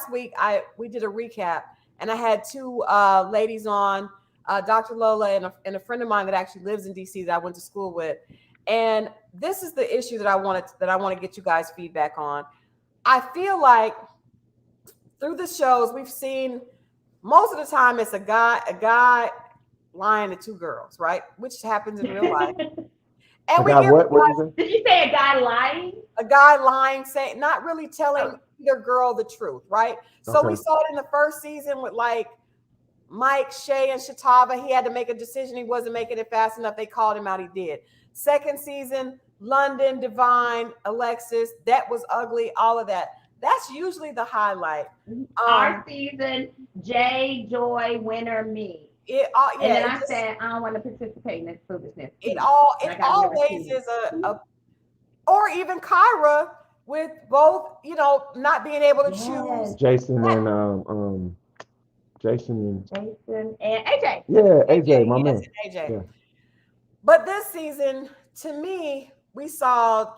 S1: week we did a recap, and I had two ladies on, Dr. Lola and a friend of mine that actually lives in DC that I went to school with. And this is the issue that I want to get you guys feedback on. I feel like through the shows we've seen, most of the time it's a guy lying to two girls, right? Which happens in real life. And
S2: did you say a guy lying?
S1: A guy lying, saying, not really telling either girl the truth, right? So we saw it in the first season with like Mike, Shay, and Shatava. He had to make a decision. He wasn't making it fast enough. They called him out. He did. Second season, London, Divine, Alexis. That was ugly. All of that. That's usually the highlight.
S2: Our season, Jay, Joy, winner, me. And then I said, I don't want to participate in this foolishness.
S1: It always is or even Kyra with both, not being able to choose.
S3: Jason and
S2: AJ.
S3: Yeah, AJ, my man.
S1: AJ. Yeah. But this season, to me, we saw.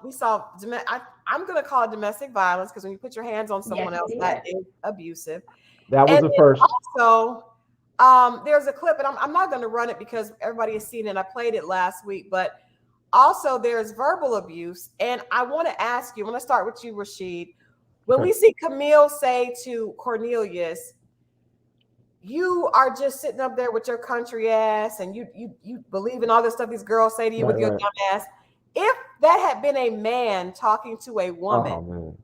S1: I'm going to call it domestic violence, because when you put your hands on someone else, that is abusive.
S3: That was the first.
S1: Also, there's a clip, and I'm not going to run it because everybody has seen it. I played it last week, but also there's verbal abuse. And I want to ask you, I'm going to start with you, Rashid. When we see Camille say to Cornelius, you are just sitting up there with your country ass, and you believe in all this stuff these girls say to you with your dumb ass. If that had been a man talking to a woman,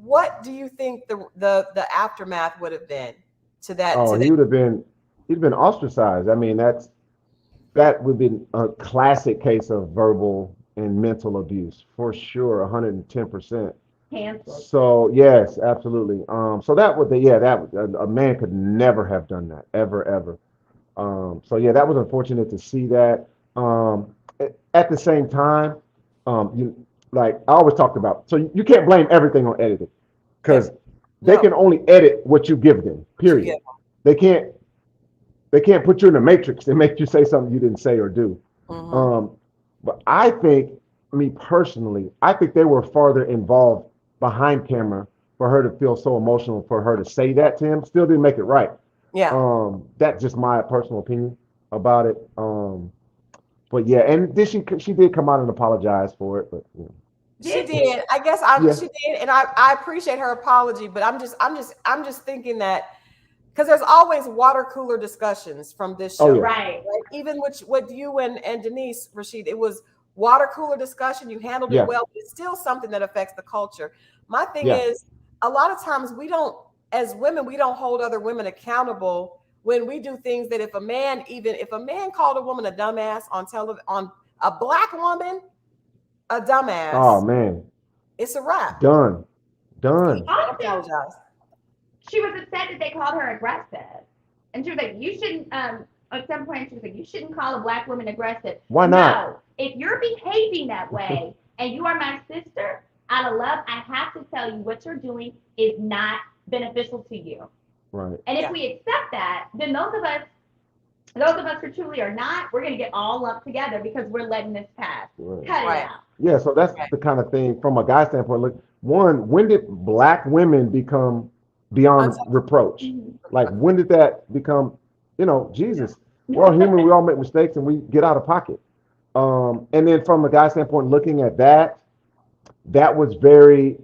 S1: what do you think the aftermath would have been to that?
S3: He'd been ostracized. I mean, that would be a classic case of verbal and mental abuse for sure, 110%.
S2: Canceled.
S3: So yes, absolutely. So that would a man could never have done that ever. So yeah, that was unfortunate to see that. At the same time, like I always talked about, so you can't blame everything on editing, because they can only edit what you give them. Period. They can't put you in a matrix and make you say something you didn't say or do. But I think, me personally, I think they were farther involved behind camera for her to feel so emotional for her to say that to him. Still didn't make it right. Yeah. That's just my personal opinion about it. But yeah, and then she did come out and apologize for it, but
S1: she did. I guess she did, and I appreciate her apology. But I'm just thinking that, because there's always water cooler discussions from this show, right? Even with you and Denise, Rashid, it was water cooler discussion. You handled it well, but it's still something that affects the culture. My thing is, a lot of times as women, we don't hold other women accountable when we do things that if a man called a woman a dumbass on a black woman, a dumbass.
S3: Oh man,
S1: it's a wrap.
S3: Done.
S1: I apologize.
S2: She was upset that they called her aggressive, and she was like, "You shouldn't." At some point, she was like, "You shouldn't call a black woman aggressive."
S3: Why not?
S2: No, if you're behaving that way, and you are my sister, out of love, I have to tell you what you're doing is not beneficial to you.
S3: Right.
S2: And if we accept that, then those of us who truly are not, we're going to get all lumped together because we're letting this pass. Cut it out.
S3: Yeah, so that's the kind of thing from a guy standpoint. Look, one, when did black women become beyond reproach? Like, when did that become, Jesus, we're all human, we all make mistakes, and we get out of pocket. And then from a guy standpoint, looking at that, that was very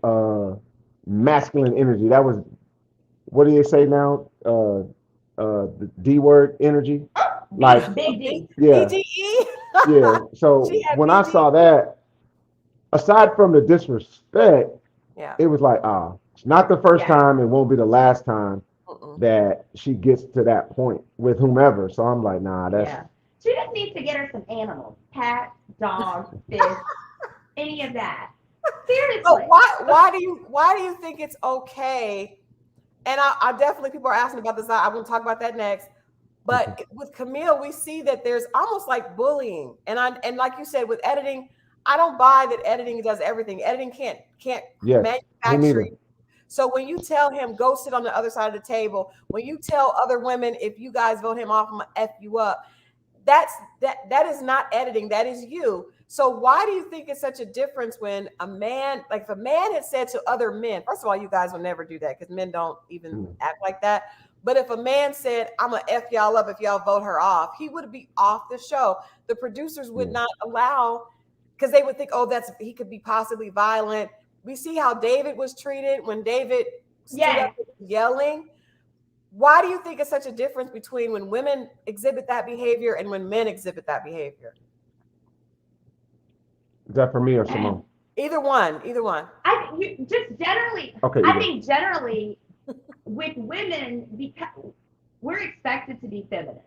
S3: masculine energy. That was, what do they say now? The D word energy. Like,
S2: Big D.
S3: yeah,
S1: BDE?
S3: yeah. So
S1: She had
S3: when I
S1: BD.
S3: saw that, aside from the disrespect,
S1: Yeah.
S3: it was like, it's not the first
S2: Yeah.
S3: time, it won't be the last time
S1: Mm-mm.
S3: that she gets to that point with whomever. So I'm like, nah, that's
S2: Yeah. She just needs to get her some animals. Cat, dog, fish, any of that. Seriously.
S1: But why do you think it's okay? And I definitely, people are asking about this. I want to talk about that next. But with Camille, we see that there's almost like bullying. And like you said, with editing, I don't buy that editing does everything. Editing can't
S3: yes, me
S1: manufacture
S3: neither.
S1: you. So when you tell him go sit on the other side of the table, when you tell other women if you guys vote him off, I'm gonna F you up. That is not editing. That is you. So why do you think it's such a difference when a man, like if a man had said to other men, first of all, you guys will never do that because men don't even act like that. But if a man said, I'm gonna F y'all up if y'all vote her off, he would be off the show. The producers would not allow, because they would think, oh, he could be possibly violent. We see how David was treated when David stood up yelling. Why do you think it's such a difference between when women exhibit that behavior and when men exhibit that behavior?
S3: Is that for me or Symone?
S1: Either one.
S2: Just generally,
S3: Okay,
S2: I think generally with women, because we're expected to be feminine.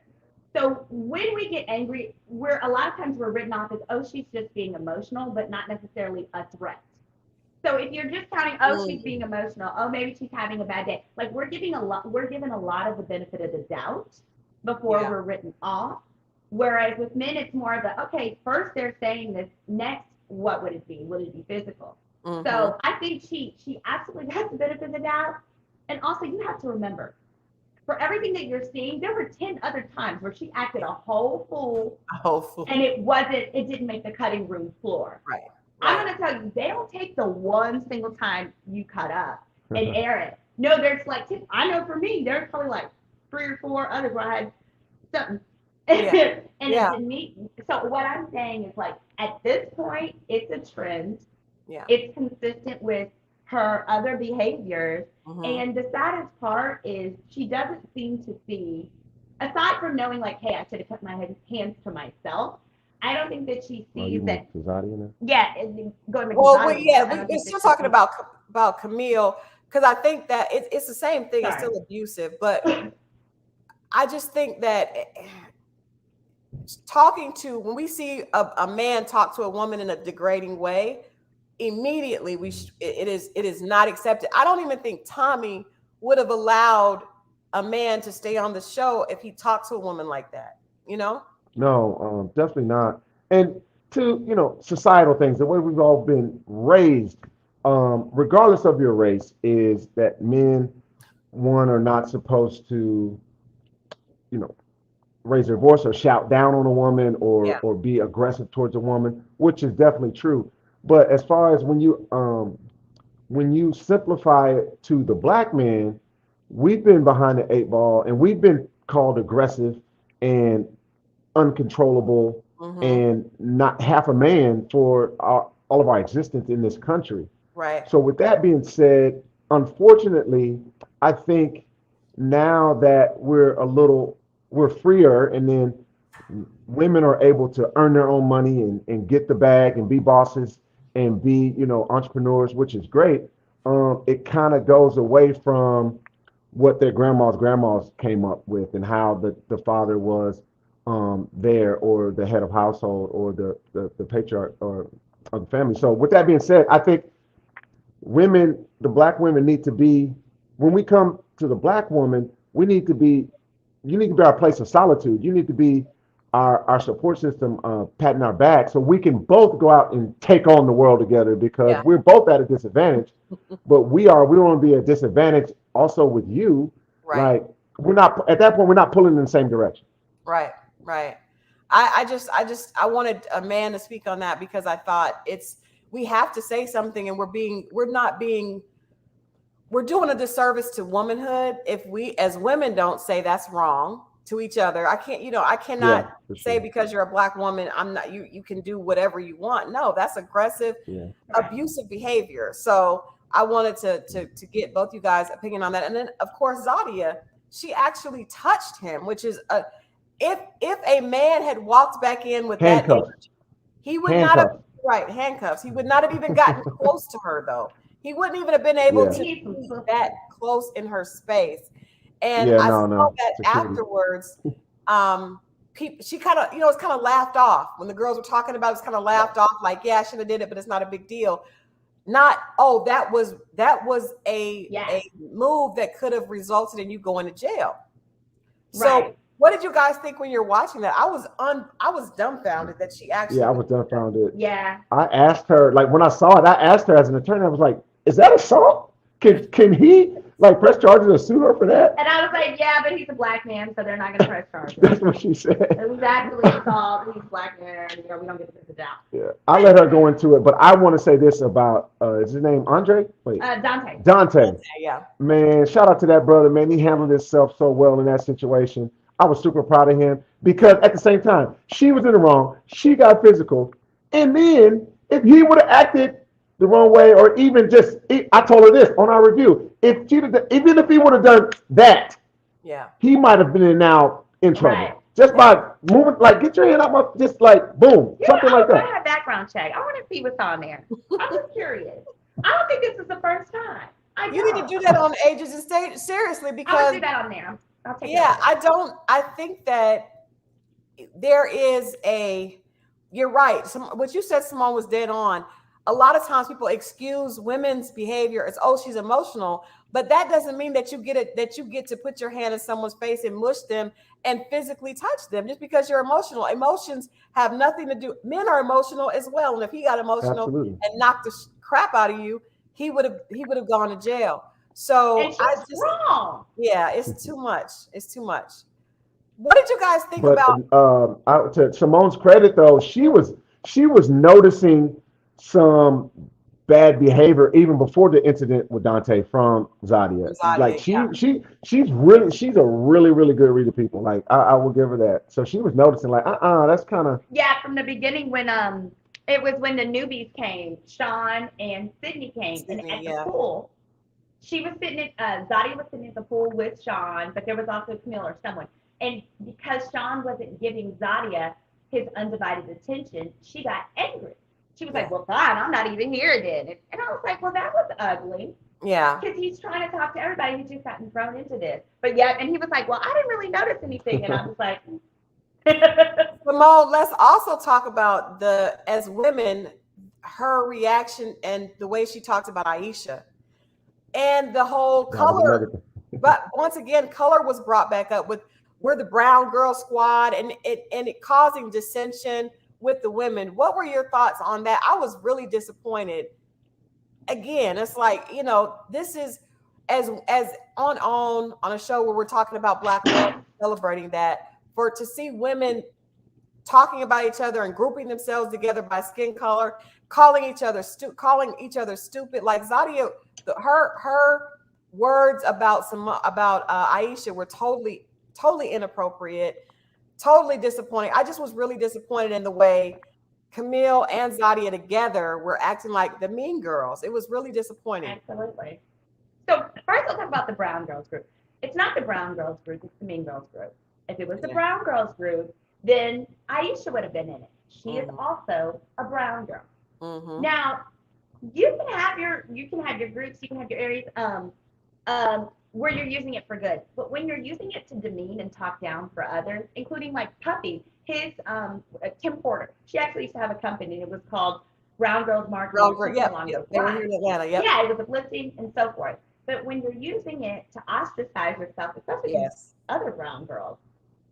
S2: So when we get angry, a lot of times we're written off as, oh, she's just being emotional, but not necessarily a threat. So if you're just counting, oh, she's being emotional, oh, maybe she's having a bad day. Like we're given a lot of the benefit of the doubt before we're written off. Whereas with men, it's more of the, okay, first they're saying this, next, what would it be? Would it be physical?
S1: Mm-hmm.
S2: So I think she absolutely has the benefit of the doubt. And also you have to remember, for everything that you're seeing, there were 10 other times where she acted a whole fool. And it didn't make the cutting room floor.
S1: Right.
S2: I'm going to tell you, they don't take the one single time you cut up and air it. No, there's like, I know for me, there's probably like 3 or 4 others where I had something. It didn't meet. So what I'm saying is like, at this point, it's a trend. Yeah. It's consistent with her other behaviors. Mm-hmm. And the saddest part is she doesn't seem to see, aside from knowing like, hey, I should have kept my hands to myself. I don't think that she sees that. Yeah, going to
S1: we're still talking about Camille because I think that it's the same thing. Sorry. It's still abusive, but I just think that when we see a man talk to a woman in a degrading way, immediately it is not accepted. I don't even think Tommy would have allowed a man to stay on the show if he talked to a woman like that. You know.
S3: No, definitely not. And to, societal things, the way we've all been raised, regardless of your race, is that men, one, are not supposed to, raise their voice or shout down on a woman or be aggressive towards a woman, which is definitely true. But as far as when you simplify it to the black man, we've been behind the 8 ball and we've been called aggressive and uncontrollable and not half a man for all of our existence in this country.
S1: Right.
S3: So with that being said, unfortunately, I think now that we're freer, and then women are able to earn their own money and get the bag and be bosses and be, entrepreneurs, which is great. It kind of goes away from what their grandmas came up with and how the father was there, or the head of household, or the patriarch or of the family. So with that being said, I think the black women need to be, when we come to the black woman, you need to be our place of solitude. You need to be our support system, patting our back, so we can both go out and take on the world together, because we're both at a disadvantage, but we don't want to be a disadvantage also with you. Right. Like, we're not, at that point, we're not pulling in the same direction.
S1: Right. I wanted a man to speak on that, because I thought we have to say something, and we're doing a disservice to womanhood if we as women don't say that's wrong to each other. I cannot say because you're a Black woman, I'm not, you can do whatever you want. No, that's aggressive, abusive behavior. So I wanted to get both you guys' opinion on that. And then of course, Zadia, she actually touched him, which is if a man had walked back in with
S3: handcuffs.
S1: that, he would not have handcuffs. He would not have even gotten close to her though. He wouldn't even have been able to be that close in her space. And I saw that afterwards. She kind of, it's kind of laughed off when the girls were talking about it. It's kind of laughed off, like, yeah, I should have did it, but it's not a big deal. Not, that was a move that could have resulted in you going to jail. So what did you guys think when you're watching that? I was dumbfounded that she actually.
S3: Yeah, I was dumbfounded.
S2: Yeah.
S3: I asked her, like, when I saw it, I asked her as an attorney, I was like, is that assault? Can he like press charges or sue her for that?
S2: And I was like, yeah, but he's a Black man, so they're not going to press charges.
S3: That's what she said.
S2: It was actually assault. He's a Black man. We don't get to put it down.
S3: Yeah, I let her go into it, but I want to say this about is his name Andre? Wait, Dante.
S1: Yeah.
S3: Man, shout out to that brother. Man, he handled himself so well in that situation. I was super proud of him because at the same time, she was in the wrong. She got physical, and then if he would have acted the wrong way, or even just, I told her this on our review. Even if he would have done that, he might have been now in trouble. Just by moving, like, get your hand out my, just like, boom, something like that.
S2: I had a background check. I want to see what's on there. I'm just curious. I don't think this is the first time.
S1: You need to do that on Ages and Stage, seriously, because
S2: I'll do that on there. I'll take
S1: I think that there is you're right. What you said, Symone, was dead on. A lot of times people excuse women's behavior as, oh, she's emotional, but that doesn't mean that you get to put your hand in someone's face and mush them and physically touch them just because you're emotional. Emotions have nothing to do. Men are emotional as well, and if he got emotional and knocked the crap out of you, he would have gone to jail. So
S2: wrong.
S1: Yeah, it's too much. It's too much. What did you guys think about?
S3: To Symone's credit, though, she was noticing some bad behavior even before the incident with Dante from Zadia. Like she's a really, really good reader of people. Like I will give her that. So she was noticing like, that's kind of.
S2: Yeah, from the beginning when it was when the newbies came, Sean and Sydney came, and at the pool, she was sitting Zadia was sitting at the pool with Sean, but there was also Camille or someone. And because Sean wasn't giving Zadia his undivided attention, she got angry. She was like, well, fine, I'm not even here then. And I was like, well, that was ugly.
S1: Yeah.
S2: Because he's trying to talk to everybody. He's just gotten thrown into this. But yeah, and he was like, well, I didn't really notice anything. And I was like,
S1: Symone, let's also talk about as women, her reaction and the way she talked about Aisha. And the whole color. But once again, color was brought back up with we're the brown girl squad and it causing dissension with the women. What were your thoughts on that? I was really disappointed. Again, it's like, this is as on a show where we're talking about Black love, celebrating that, to see women talking about each other and grouping themselves together by skin color, calling each other stupid. Like Zadia, her words about Aisha were totally inappropriate. Totally disappointing. I just was really disappointed in the way Camille and Zadia together were acting like the mean girls. It was really disappointing.
S2: Absolutely. So first I'll talk about the brown girls group. It's not the brown girls group, it's the mean girls group. If it was the brown girls group, then Aisha would have been in it. She is also a brown girl. Mm-hmm. Now, you can have your groups, you can have your areas where you're using it for good. But when you're using it to demean and talk down for others, including like Puffy, his Tim Porter, she actually used to have a company and it was called Brown Girls Marketing.
S1: They were here in Atlanta. Yep.
S2: Yeah, it was uplifting and so forth. But when you're using it to ostracize yourself, especially against other brown girls,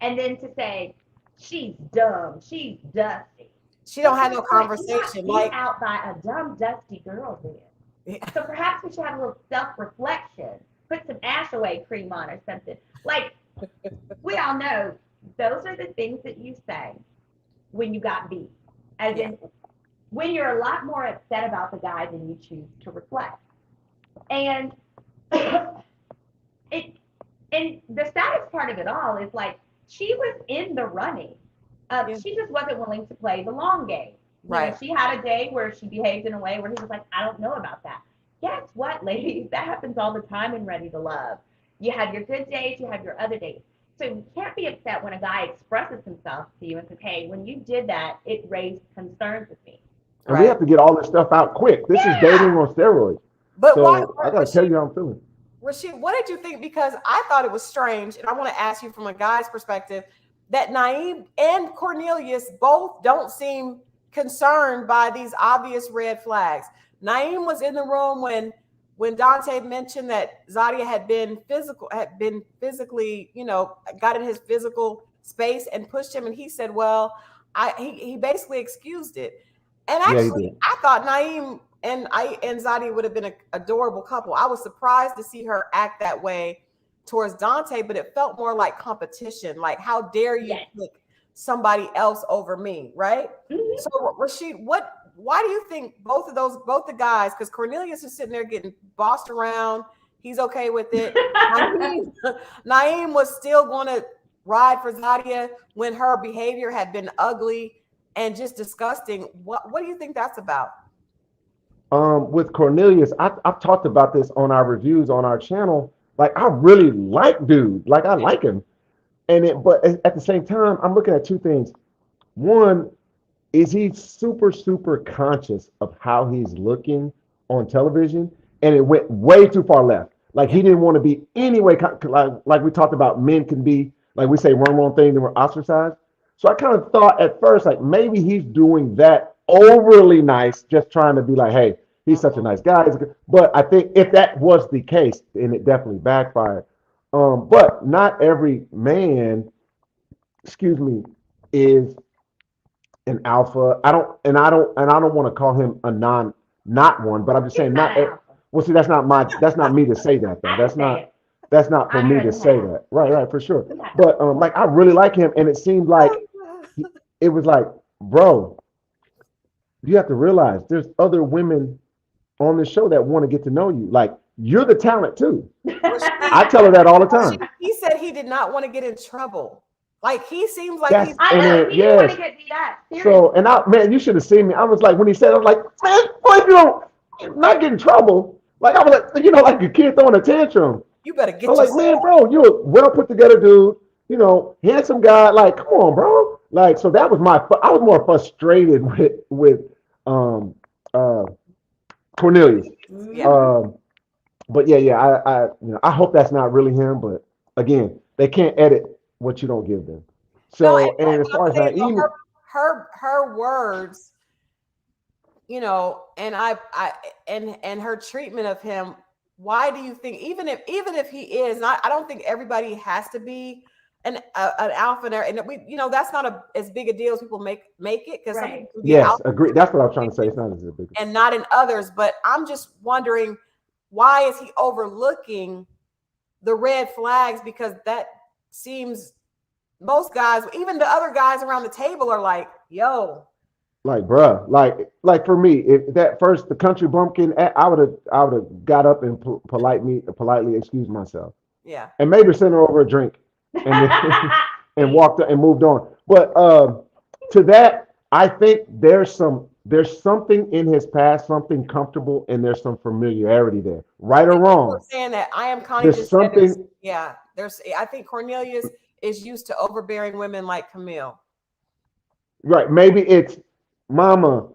S2: and then to say she's dumb, she's dusty,
S1: she don't have no conversation.
S2: Like out by a dumb, dusty girl then. Yeah. So perhaps we should have a little self-reflection. Put some Ashaway cream on or something. Like, we all know those are the things that you say when you got beat. As in, when you're a lot more upset about the guy than you choose to reflect. And and the saddest part of it all is like she was in the running. She just wasn't willing to play the long game.
S1: Right.
S2: You know, she had a day where she behaved in a way where he was like, I don't know about that. Guess what, ladies? That happens all the time in Ready to Love. You have your good days, you have your other days. So you can't be upset when a guy expresses himself to you and says, hey, when you did that, it raised concerns with me.
S3: And we have to get all this stuff out quick. This is dating on steroids.
S1: But
S3: so
S1: why,
S3: I gotta tell you how I'm feeling.
S1: Rashid, what did you think? Because I thought it was strange, and I want to ask you from a guy's perspective, that Naeem and Cornelius both don't seem concerned by these obvious red flags. Naeem was in the room when Dante mentioned that Zadia had been physically, you know, got in his physical space and pushed him, and he said, well, he basically excused it. And actually, I thought Naeem and Zadia would have been an adorable couple. I was surprised to see her act that way towards Dante, but it felt more like competition. Like, how dare you pick somebody else over me, right? Mm-hmm. So, Rashid, why do you think both the guys, because Cornelius is sitting there getting bossed around, he's okay with it. Naeem was still going to ride for Zadia when her behavior had been ugly and just disgusting. What do you think that's about?
S3: With Cornelius, I've talked about this on our reviews on our channel. Like, I really like dude. Like, I like him. But at the same time, I'm looking at two things. One, is he super, super conscious of how he's looking on television? And it went way too far left. Like, he didn't want to be anyway, like we talked about, men can be, like we say, one wrong thing, then we're ostracized. So I kind of thought at first, like, maybe he's doing that overly nice, just trying to be like, hey, he's such a nice guy. But I think if that was the case, then it definitely backfired. But not every man, is an alpha. I don't want to call him a not one, but I'm just saying well, see, that's not me to say that though. That's not for me to say that. Right, for sure. But like, I really like him, and it seemed like it was like, bro, you have to realize there's other women on the show that want to get to know you. Like, you're the talent too. I tell her that all the time.
S1: He said he did not want to get in trouble. Like, he seems like
S2: he didn't want to get beat up.
S3: So, and man, you should have seen me. I was like, when he said, I was like, man, boy, you don't not get in trouble. Like, I was like, you know, like a kid throwing a tantrum.
S1: You better get.
S3: I was like, man, bro, you're a well put together dude. You know, handsome guy. Like, come on, bro. Like, so that was I was more frustrated with Cornelius.
S1: Yeah.
S3: But I hope that's not really him. But again, they can't edit what you don't give them. So, and as far as Naeem,
S1: her words, you know, and and her treatment of him. Why do you think, even if he is not, I don't think everybody has to be an alpha there, and we, you know, that's not as big a deal as people make it, because
S3: yes, agree. That's what I was trying to say. It's not as big,
S1: and not in others. But I'm just wondering, why is he overlooking the red flags? Because that seems, most guys, even the other guys around the table, are like, yo,
S3: like, bruh, like for me, if that first the country bumpkin, I would have got up and politely excused myself.
S1: Yeah, and
S3: maybe sent her over a drink and and walked and moved on. But to that, I think there's something in his past, something comfortable, and there's some familiarity there, right or wrong.
S1: Saying that, I am Connie.
S3: There's something.
S1: I think Cornelius is used to overbearing women like Camille.
S3: Right, maybe it's mama,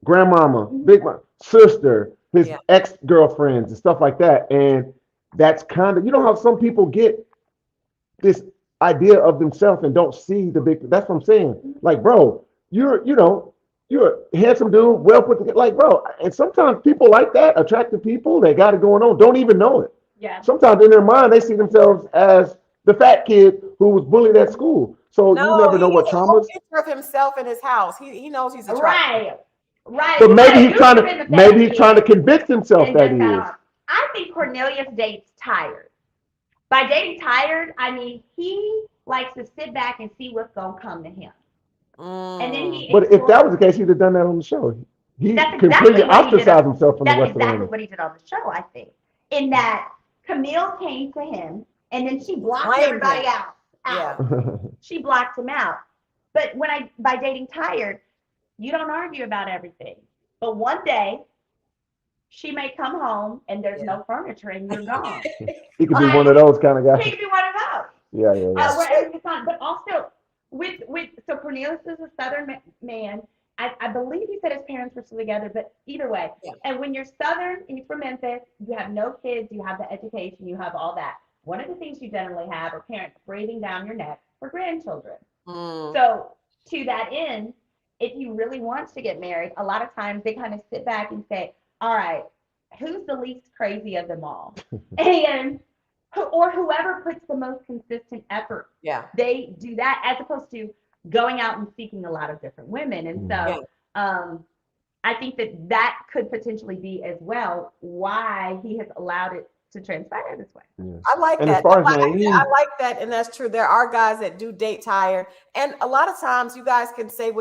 S3: grandmama, big mama, sister, his ex-girlfriends and stuff like that, and that's kind of, you know how some people get this idea of themselves and don't see the big. That's what I'm saying. Like, bro, you're a handsome dude, well put together. Like, bro, and sometimes people like that, attractive people that got it going on, don't even know it.
S2: Yeah.
S3: Sometimes in their mind, they see themselves as the fat kid who was bullied at school. So you never know what traumas.
S1: Picture of himself in his house. He knows he's attractive.
S2: Right.
S3: But maybe he's trying to convince himself that he is.
S2: I think Cornelius dates tired. By dating tired, I mean he likes to sit back and see what's gonna come to him. And then
S3: But if that was the case, he'd have done that on the show. he
S2: That's
S3: completely
S2: exactly what he did.
S3: ostracized himself from the
S2: That's
S3: rest of the
S2: exactly
S3: women.
S2: what he did on the show, I think. In that Camille came to him and then she blocked
S1: Blamed
S2: everybody
S1: him.
S2: out.
S1: Yeah.
S2: She blocked him out. But by dating tired, you don't argue about everything. But one day she may come home and there's no furniture and you're gone.
S3: He could be one of those kind of
S2: He
S3: guys.
S2: could be one of those.
S3: Yeah, yeah, yeah.
S2: Where everything's fine. But also with so Cornelius is a Southern man. I believe he said his parents were still together, but either way.
S1: Yeah.
S2: And when you're Southern, and you're from Memphis, you have no kids, you have the education, you have all that. One of the things you generally have are parents breathing down your neck for grandchildren. So to that end, if you really want to get married, a lot of times they kind of sit back and say, all right, who's the least crazy of them all? And or whoever puts the most consistent effort.
S1: Yeah.
S2: They do that as opposed to going out and seeking a lot of different women. And so I think that could potentially be as well why he has allowed it to transpire this way.
S3: Yeah.
S1: I like
S3: And
S1: that.
S3: as far as
S1: I
S3: Naeem,
S1: like that, and that's true. There are guys that do date tired, and a lot of times you guys can say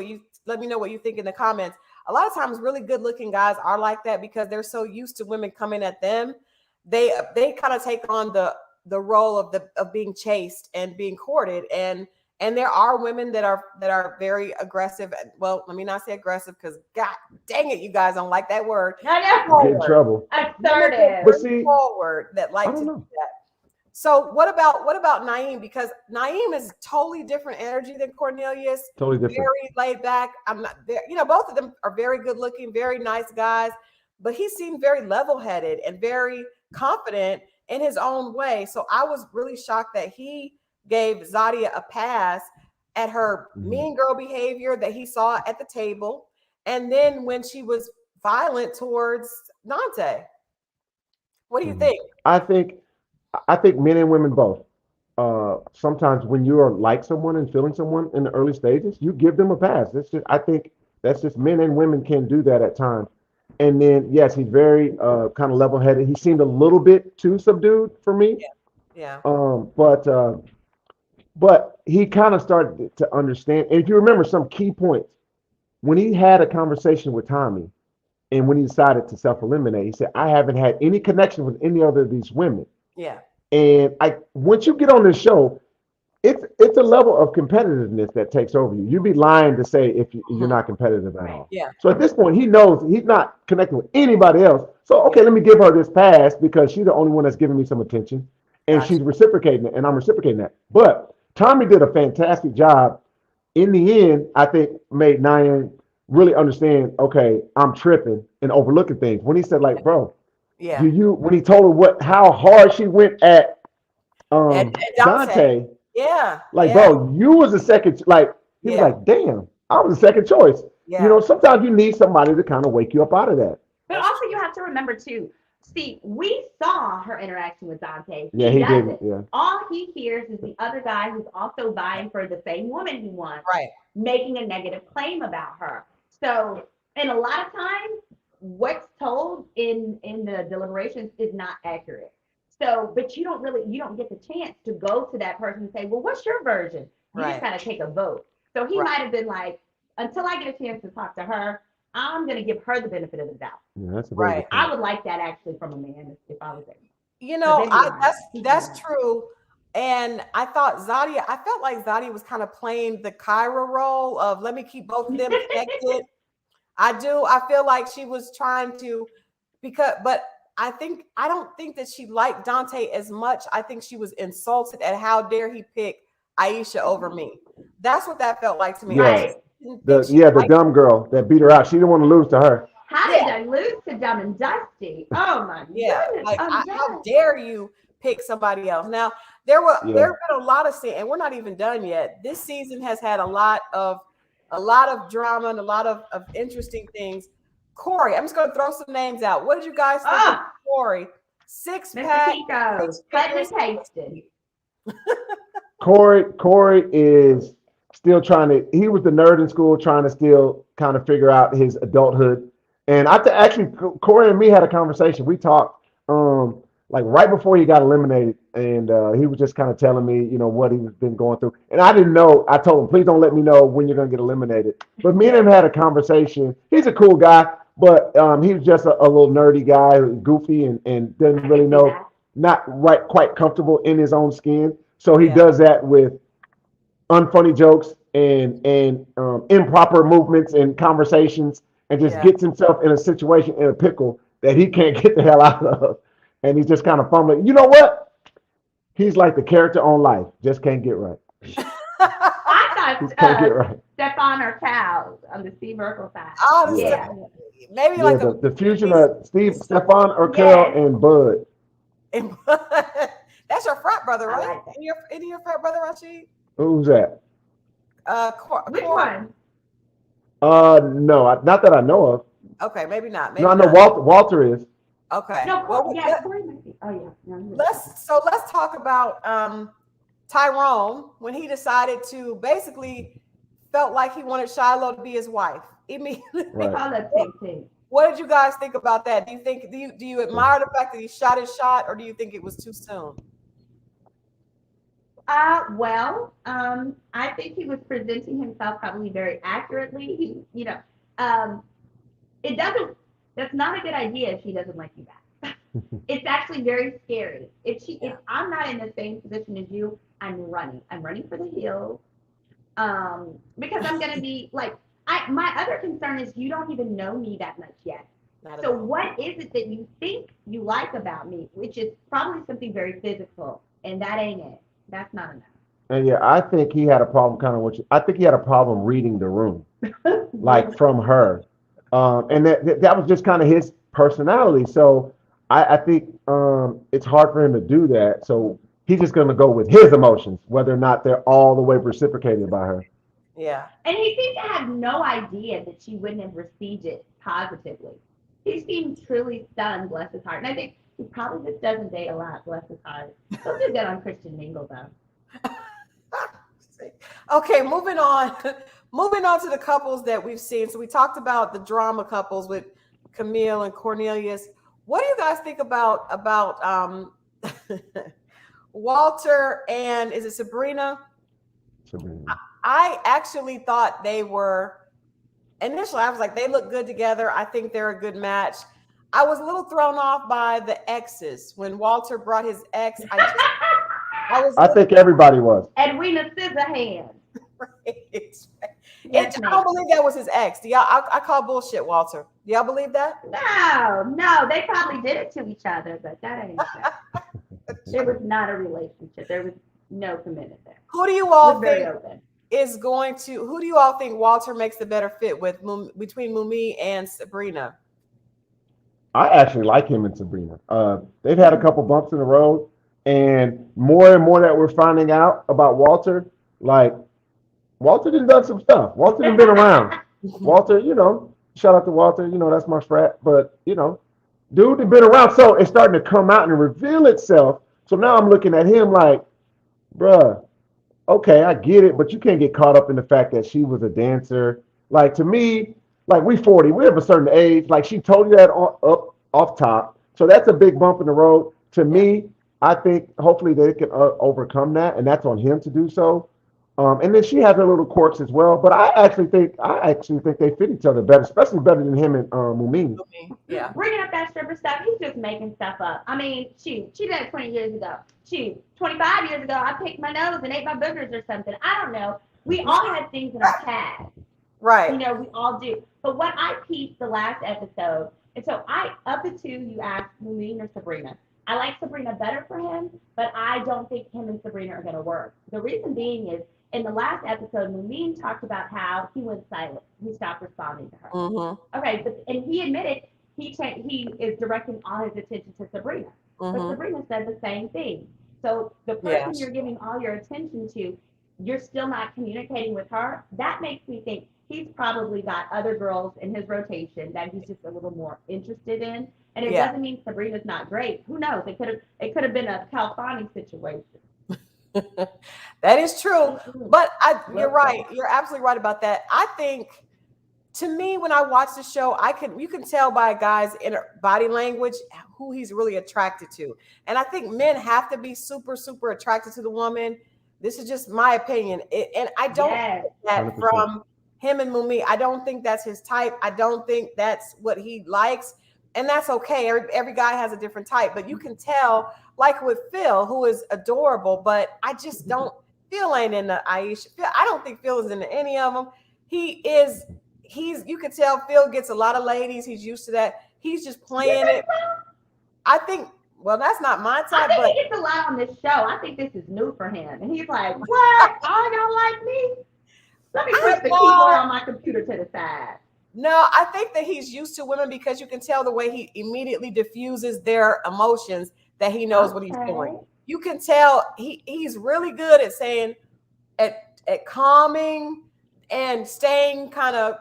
S1: let me know what you think in the comments. A lot of times, really good-looking guys are like that because they're so used to women coming at them. They kind of take on the role of being chased and being courted, and there are women that are very aggressive. Well, let me not say aggressive because God dang it, you guys don't like that word.
S2: I
S3: get in trouble.
S2: Assertive.
S3: But see,
S1: Forward that like
S3: I
S1: to
S3: don't
S1: do
S3: know.
S1: that. So what about Naeem? Because Naeem is totally different energy than Cornelius.
S3: Totally different.
S1: Very laid back. I'm not there. You know, both of them are very good looking, very nice guys, but he seemed very level-headed and very confident in his own way. So I was really shocked that he gave Zadia a pass at her mean girl behavior that he saw at the table. And then when she was violent towards Dante. What do you think?
S3: I think men and women both. Sometimes when you are like someone and feeling someone in the early stages, you give them a pass. I think that's just men and women can do that at times. And then yes, he's very kind of level-headed. He seemed a little bit too subdued for me.
S1: Yeah.
S3: But he kind of started to understand. And if you remember some key points, when he had a conversation with Tommy, and when he decided to self-eliminate, he said, "I haven't had any connection with any other of these women."
S1: Yeah.
S3: And once you get on this show, it's a level of competitiveness that takes over you. You'd be lying to say if you're not competitive at all.
S1: Yeah.
S3: So at this point, he knows he's not connecting with anybody else. So okay, let me give her this pass because she's the only one that's giving me some attention, and she's reciprocating it, and I'm reciprocating that. But Tommy did a fantastic job. In the end, I think made Naeem really understand. Okay, I'm tripping and overlooking things. When he said, like, bro,
S1: Yeah.
S3: when he told her how hard she went at Dante.
S1: Yeah.
S3: Like, bro, you was the second. Like, he was like, damn, I was the second choice.
S1: Yeah.
S3: You know, sometimes you need somebody to kind of wake you up out of that.
S2: But also you have to remember too, see, we saw her interaction with Dante.
S3: Yeah, he
S2: doesn't.
S3: didn't. Yeah.
S2: All he hears is the other guy who's also vying for the same woman he wants,
S1: Right.
S2: making a negative claim about her. So, and a lot of times, what's told in the deliberations is not accurate. So, but you don't get the chance to go to that person and say, well, what's your version? You just kind of take a vote. So he might have been like, until I get a chance to talk to her, I'm going to give her the benefit of the doubt.
S3: Yeah, that's a very good point.
S2: I would like that actually from a man if I was there.
S1: You know, that's true. And I felt like Zadia was kind of playing the Kyra role of let me keep both of them connected. I feel like she was trying to but I don't think that she liked Dante as much. I think she was insulted at how dare he pick Aisha over me. That's what that felt like to me.
S3: Yeah. The dumb girl that beat her out. She didn't want to lose to her.
S2: How did I lose to Dumb and Dusty? Oh my goodness.
S1: Like, how dare you pick somebody else? Now there have been a lot of scenes, and we're not even done yet. This season has had a lot of drama and a lot of interesting things. Corey, I'm just going to throw some names out. What did you guys think of Corey? Six-pack.
S2: Cutting and pasted.
S3: Corey is still he was the nerd in school trying to still kind of figure out his adulthood. And actually, Corey and me had a conversation. We talked like right before he got eliminated. And he was just kind of telling me, you know, what he's been going through. And I didn't know. I told him, please don't let me know when you're going to get eliminated. But me and him had a conversation. He's a cool guy. but he was just a little nerdy guy, goofy, and didn't really know, not right, quite comfortable in his own skin. So he does that with unfunny jokes and improper movements and conversations, and just gets himself in a situation, in a pickle that he can't get the hell out of, and he's just kind of fumbling. You know what? He's like the character on Life, just can't get right.
S2: I
S3: Just can't get
S2: thought
S3: right.
S2: Stefan or Cal on the Steve Urkel side.
S1: Oh,
S2: Yeah.
S1: maybe like
S3: the fusion of Stefan Urkel and Bud.
S1: That's your frat brother, right?
S2: Like
S1: Any of your frat brother, Rashid?
S3: Who's that?
S2: Which one?
S3: No, not that I know of.
S1: Okay, maybe not.
S3: No, I know Walter is.
S1: Okay.
S2: No,
S1: well,
S2: yeah, Corey might be. Oh yeah. No,
S1: let's talk about Tyrone when he decided to basically felt like he wanted Shiloh to be his wife. Immediately.
S2: They call that Ting.
S1: What did you guys think about that? Do you admire the fact that he shot his shot, or do you think it was too soon?
S2: Well, I think he was presenting himself probably very accurately. That's not a good idea if she doesn't like you back. It's actually very scary. If I'm not in the same position as you, I'm running. I'm running for the hills. Because I'm going to be like, my other concern is you don't even know me that much yet. So what is it that you think you like about me? Which is probably something very physical, and that ain't it. That's not enough.
S3: And yeah, I think he had a problem I think he had a problem reading the room, like from her. And that was just kind of his personality. So I think it's hard for him to do that. So he's just going to go with his emotions, whether or not they're all the way reciprocated by her.
S1: Yeah.
S2: And he seemed to have no idea that she wouldn't have received it positively. He seemed truly stunned, bless his heart. And I think he probably just doesn't date a lot, bless his heart. He'll do that on Christian Mingle, though.
S1: Okay, moving on. Moving on to the couples that we've seen. So we talked about the drama couples with Camille and Cornelius. What do you guys think about Walter and is it Sabrina? I actually thought they were initially. I was like, they look good together. I think they're a good match. I was a little thrown off by the exes when Walter brought his ex. I think
S3: everybody was.
S2: Edwina Scissorhands.
S1: Right. I don't believe that was his ex. Do y'all? I call bullshit, Walter. Do y'all believe that?
S2: No. They probably did it to each other, but that ain't that. There was not a relationship. There was no commitment there.
S1: Who do you all think is going to? Who do you all think Walter makes the better fit with between Mumi and Sabrina?
S3: I actually like him and Sabrina. They've had a couple bumps in the road, and more that we're finding out about Walter, like. Walter done some stuff. Walter done been around. Walter, shout out to Walter. That's my frat. But, dude had been around. So it's starting to come out and reveal itself. So now I'm looking at him like, bruh, okay, I get it. But you can't get caught up in the fact that she was a dancer. Like, to me, like, we 40. We have a certain age. Like, she told you that up off top. So that's a big bump in the road. To me, I think hopefully they can overcome that. And that's on him to do so. And then she has her little quirks as well, but I actually think they fit each other better, especially better than him and Mumin.
S2: Yeah. Bringing up that stripper stuff, he's just making stuff up. I mean, she did it 20 years ago. 25 years ago, I picked my nose and ate my boogers or something. I don't know. We all had things in our past.
S1: Right.
S2: We all do. But what I pieced the last episode, and so of the two, you asked Mumin or Sabrina. I like Sabrina better for him, but I don't think him and Sabrina are going to work. The reason being is, in the last episode, Mumin talked about how he went silent. He stopped responding to her. Mm-hmm. Okay, and he admitted he is directing all his attention to Sabrina. Mm-hmm. But Sabrina said the same thing. So the person you're giving all your attention to, you're still not communicating with her. That makes me think he's probably got other girls in his rotation that he's just a little more interested in. And it doesn't mean Sabrina's not great. Who knows? It could have been a Calfani situation.
S1: That is true, but you're right. You're absolutely right about that. I think, to me, when I watch the show, you can tell by a guy's body language who he's really attracted to, and I think men have to be super, super attracted to the woman. This is just my opinion, and I don't get that him and Mumi, I don't think that's his type. I don't think that's what he likes. And that's okay. Every guy has a different type, but you can tell, like with Phil, who is adorable, but I just don't, Phil ain't into Aisha. I don't think Phil is into any of them. You can tell Phil gets a lot of ladies. He's used to that. He's just playing it. I think, well, that's not my type,
S2: I
S1: but
S2: think he gets a lot on this show. I think this is new for him. And he's like, what? All y'all like me? Let me push the keyboard on my computer to the side.
S1: no, I think that he's used to women because you can tell the way he immediately diffuses their emotions that he knows what he's doing. You can tell he's really good at saying, at calming and staying kind of,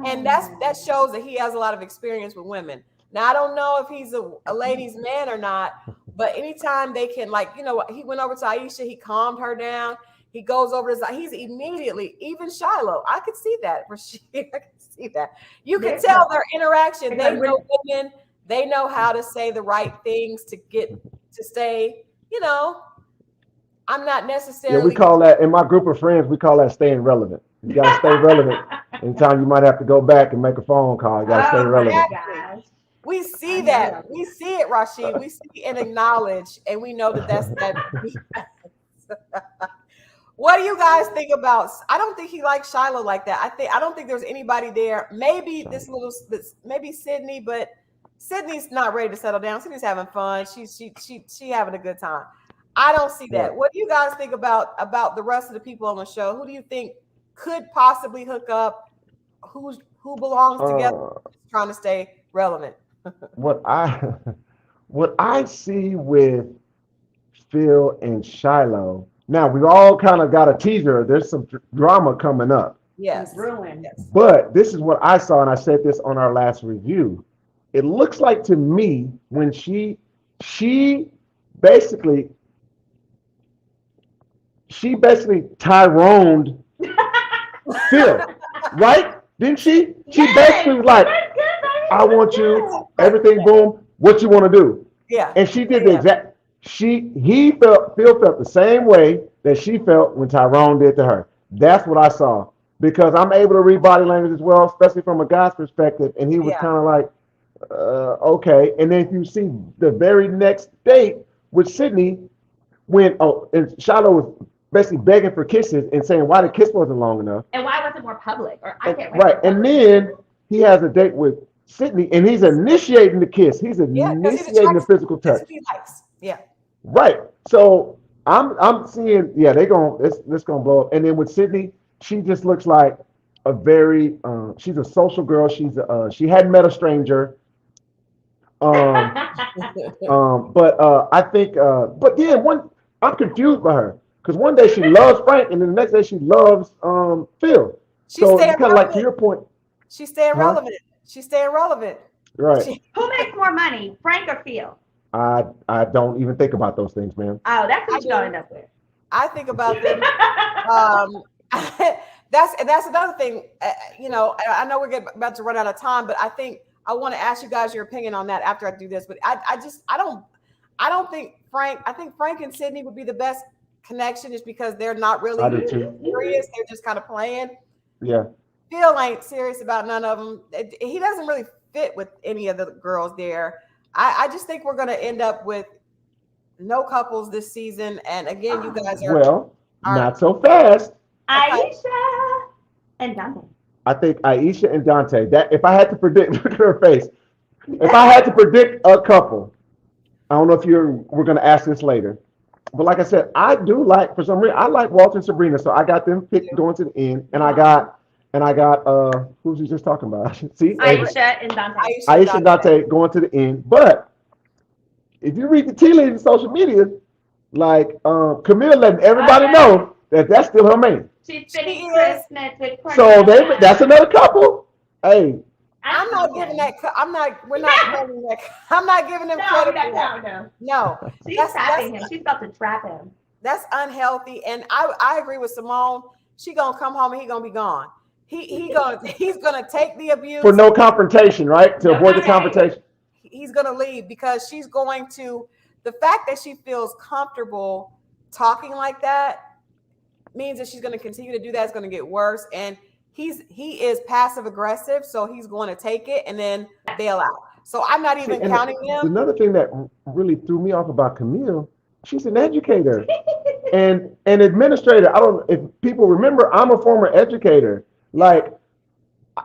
S1: and that shows that he has a lot of experience with women. Now, I don't know if he's a ladies' man or not, but anytime they can, like, you know, he went over to Aisha, he calmed her down. He goes over to, he's immediately, even Shiloh, I could see that. Rashid, I can see that. You can tell their interaction. They know women, they know how to say the right things to stay, you know, I'm not necessarily.
S3: Yeah, we call that, in my group of friends, we call that staying relevant. You got to stay relevant. Anytime you might have to go back and make a phone call, you got to stay relevant.
S2: Gosh.
S1: We see that. We see it, Rashid. We see and acknowledge, and we know that's that. What do you guys think about? I don't think he likes Shiloh like that. I don't think there's anybody there. Maybe maybe Sydney, but Sydney's not ready to settle down. Sydney's having fun. She having a good time. I don't see that.
S3: Yeah.
S1: What do you guys think about the rest of the people on the show? Who do you think could possibly hook up? Who belongs together? Trying to stay relevant.
S3: What I see with Phil and Shiloh. Now we've all kind of got a teaser. There's some drama coming up.
S1: Yes.
S2: Ruined.
S1: Yes.
S3: But this is what I saw, and I said this on our last review. It looks like to me when she basically Tyroned Phil, right? Didn't she? She basically was like, I want you, everything, boom, what you want to do.
S1: Yeah.
S3: And she did the exact, Phil felt the same way that she felt when Tyrone did to her. That's what I saw. Because I'm able to read body language as well, especially from a guy's perspective. And he was kind of like, okay. And then if you see the very next date with Sydney, and Shiloh was basically begging for kisses and saying why the kiss wasn't long enough.
S2: And why wasn't more public? Or I can't
S3: right. And then he has a date with Sydney and he's initiating the kiss. He's initiating the physical touch.
S1: He likes. Yeah.
S3: Right. So I'm seeing, it's gonna blow up. And then with Sydney, she just looks like a very she's a social girl. She hadn't met a stranger. But I think but yeah, I'm confused by her. Because one day she loves Frank and then the next day she loves Phil. So it's kind of like to your point.
S1: She's staying relevant. She's staying relevant.
S3: Right.
S2: Who makes more money, Frank or Phil?
S3: I don't even think about those things, man.
S2: Oh, that's what you're going to end up with.
S1: I think about them. That's another thing. You know, I know we're about to run out of time, but I want to ask you guys your opinion on that after I do this. But I don't think Frank. I think Frank and Sydney would be the best connection, just because they're not really serious. They're just kind of playing.
S3: Yeah.
S1: Phil ain't serious about none of them. He doesn't really fit with any of the girls there. I just think we're going to end up with no couples this season. And again, you guys are
S3: not so fast.
S2: Aisha and Dante.
S3: I think Aisha and Dante. That if I had to predict, look at her face. If I had to predict a couple, I don't know if we're going to ask this later, but like I said, I do like, for some reason, I like Walter and Sabrina, so I got them picked going to the end, and I got who's he just talking about? See,
S2: Aisha and Dante.
S3: Aisha and Dante going to the end. But if you read the tea leaves in social media, like Camille letting everybody know that that's still her man.
S2: She's spending Christmas with
S3: So that's another couple. Hey,
S1: I'm not giving that. We're not giving that. I'm not giving them credit. No.
S2: She's trapping him. She's about to trap him.
S1: That's unhealthy. And I agree with Symone. She gonna come home and he gonna be gone. He's gonna take the abuse
S3: for no confrontation, right? To avoid the confrontation.
S1: He's gonna leave because she's going to. The fact that she feels comfortable talking like that means that she's gonna continue to do that. It's gonna get worse, and he is passive aggressive, so he's going to take it and then bail out. So I'm not even counting him.
S3: Another thing that really threw me off about Camille, she's an educator and an administrator. I don't if people remember, I'm a former educator. Like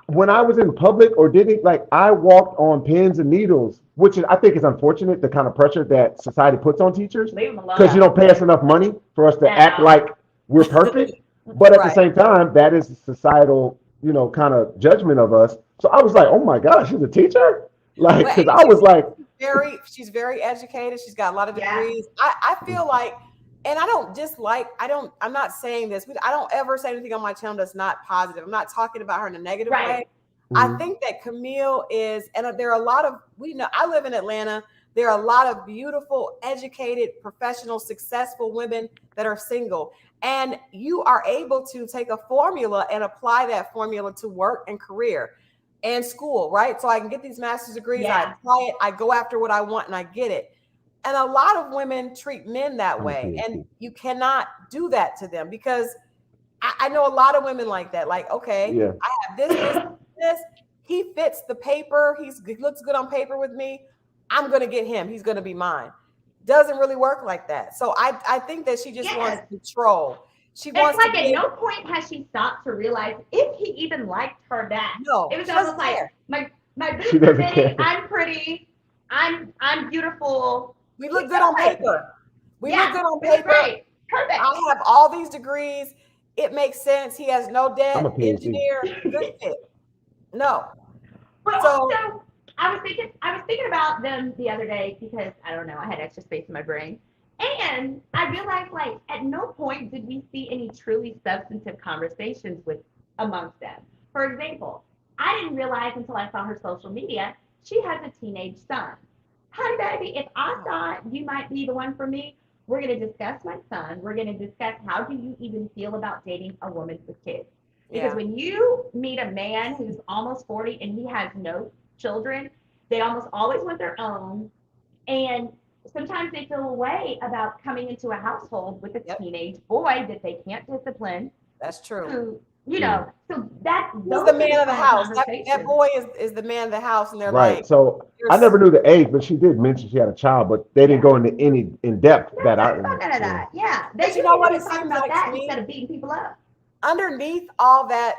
S3: when I was in public or did it, like I walked on pins and needles, which I think is unfortunate, the kind of pressure that society puts on teachers because you don't pay us enough money for us to act like we're perfect. But at the same time, that is societal, kind of judgment of us. So I was like, oh my gosh, she's a teacher? Like, because I was like,
S1: she's very educated. She's got a lot of degrees. I feel like, and I don't dislike, I'm not saying this, I don't ever say anything on my channel that's not positive. I'm not talking about her in a negative way. I think that Camille is, and there are a lot of, I live in Atlanta. There are a lot of beautiful, educated, professional, successful women that are single. And you are able to take a formula and apply that formula to work and career and school, right? So I can get these master's degrees, I apply it, I go after what I want, and I get it. And a lot of women treat men that way, and you cannot do that to them because I know a lot of women like that. Like, okay, I have this. He fits the paper. He looks good on paper with me. I'm going to get him. He's going to be mine. Doesn't really work like that. So I think that she just wants control. She wants
S2: like at no point has she stopped to realize if he even liked her back.
S1: No,
S2: it was almost like my boobs are big, I'm pretty, I'm beautiful.
S1: We look good on paper. We look good on paper.
S2: Right. Perfect.
S1: I have all these degrees. It makes sense. He has no debt.
S3: I'm a PhD.
S1: Engineer. Good fit. No.
S2: But also, I was thinking about them the other day because I don't know, I had extra space in my brain. And I realized, like, at no point did we see any truly substantive conversations amongst them. For example, I didn't realize until I saw her social media, she has a teenage son. Honey, baby, if I thought you might be the one for me, we're going to discuss my son. We're going to discuss how do you even feel about dating a woman with kids. Because when you meet a man who's almost 40 and he has no children, they almost always want their own. And sometimes they feel a way about coming into a household with a teenage boy that they can't discipline.
S1: That's true.
S2: So he's
S1: the man of the house. That boy is the man of the house, and they're
S3: right. So I never knew the age, but she did mention she had a child, but they didn't go into any in depth
S2: They
S1: but you know what? It seems
S2: about
S1: like
S2: that
S1: to me,
S2: instead of beating people up.
S1: Underneath all that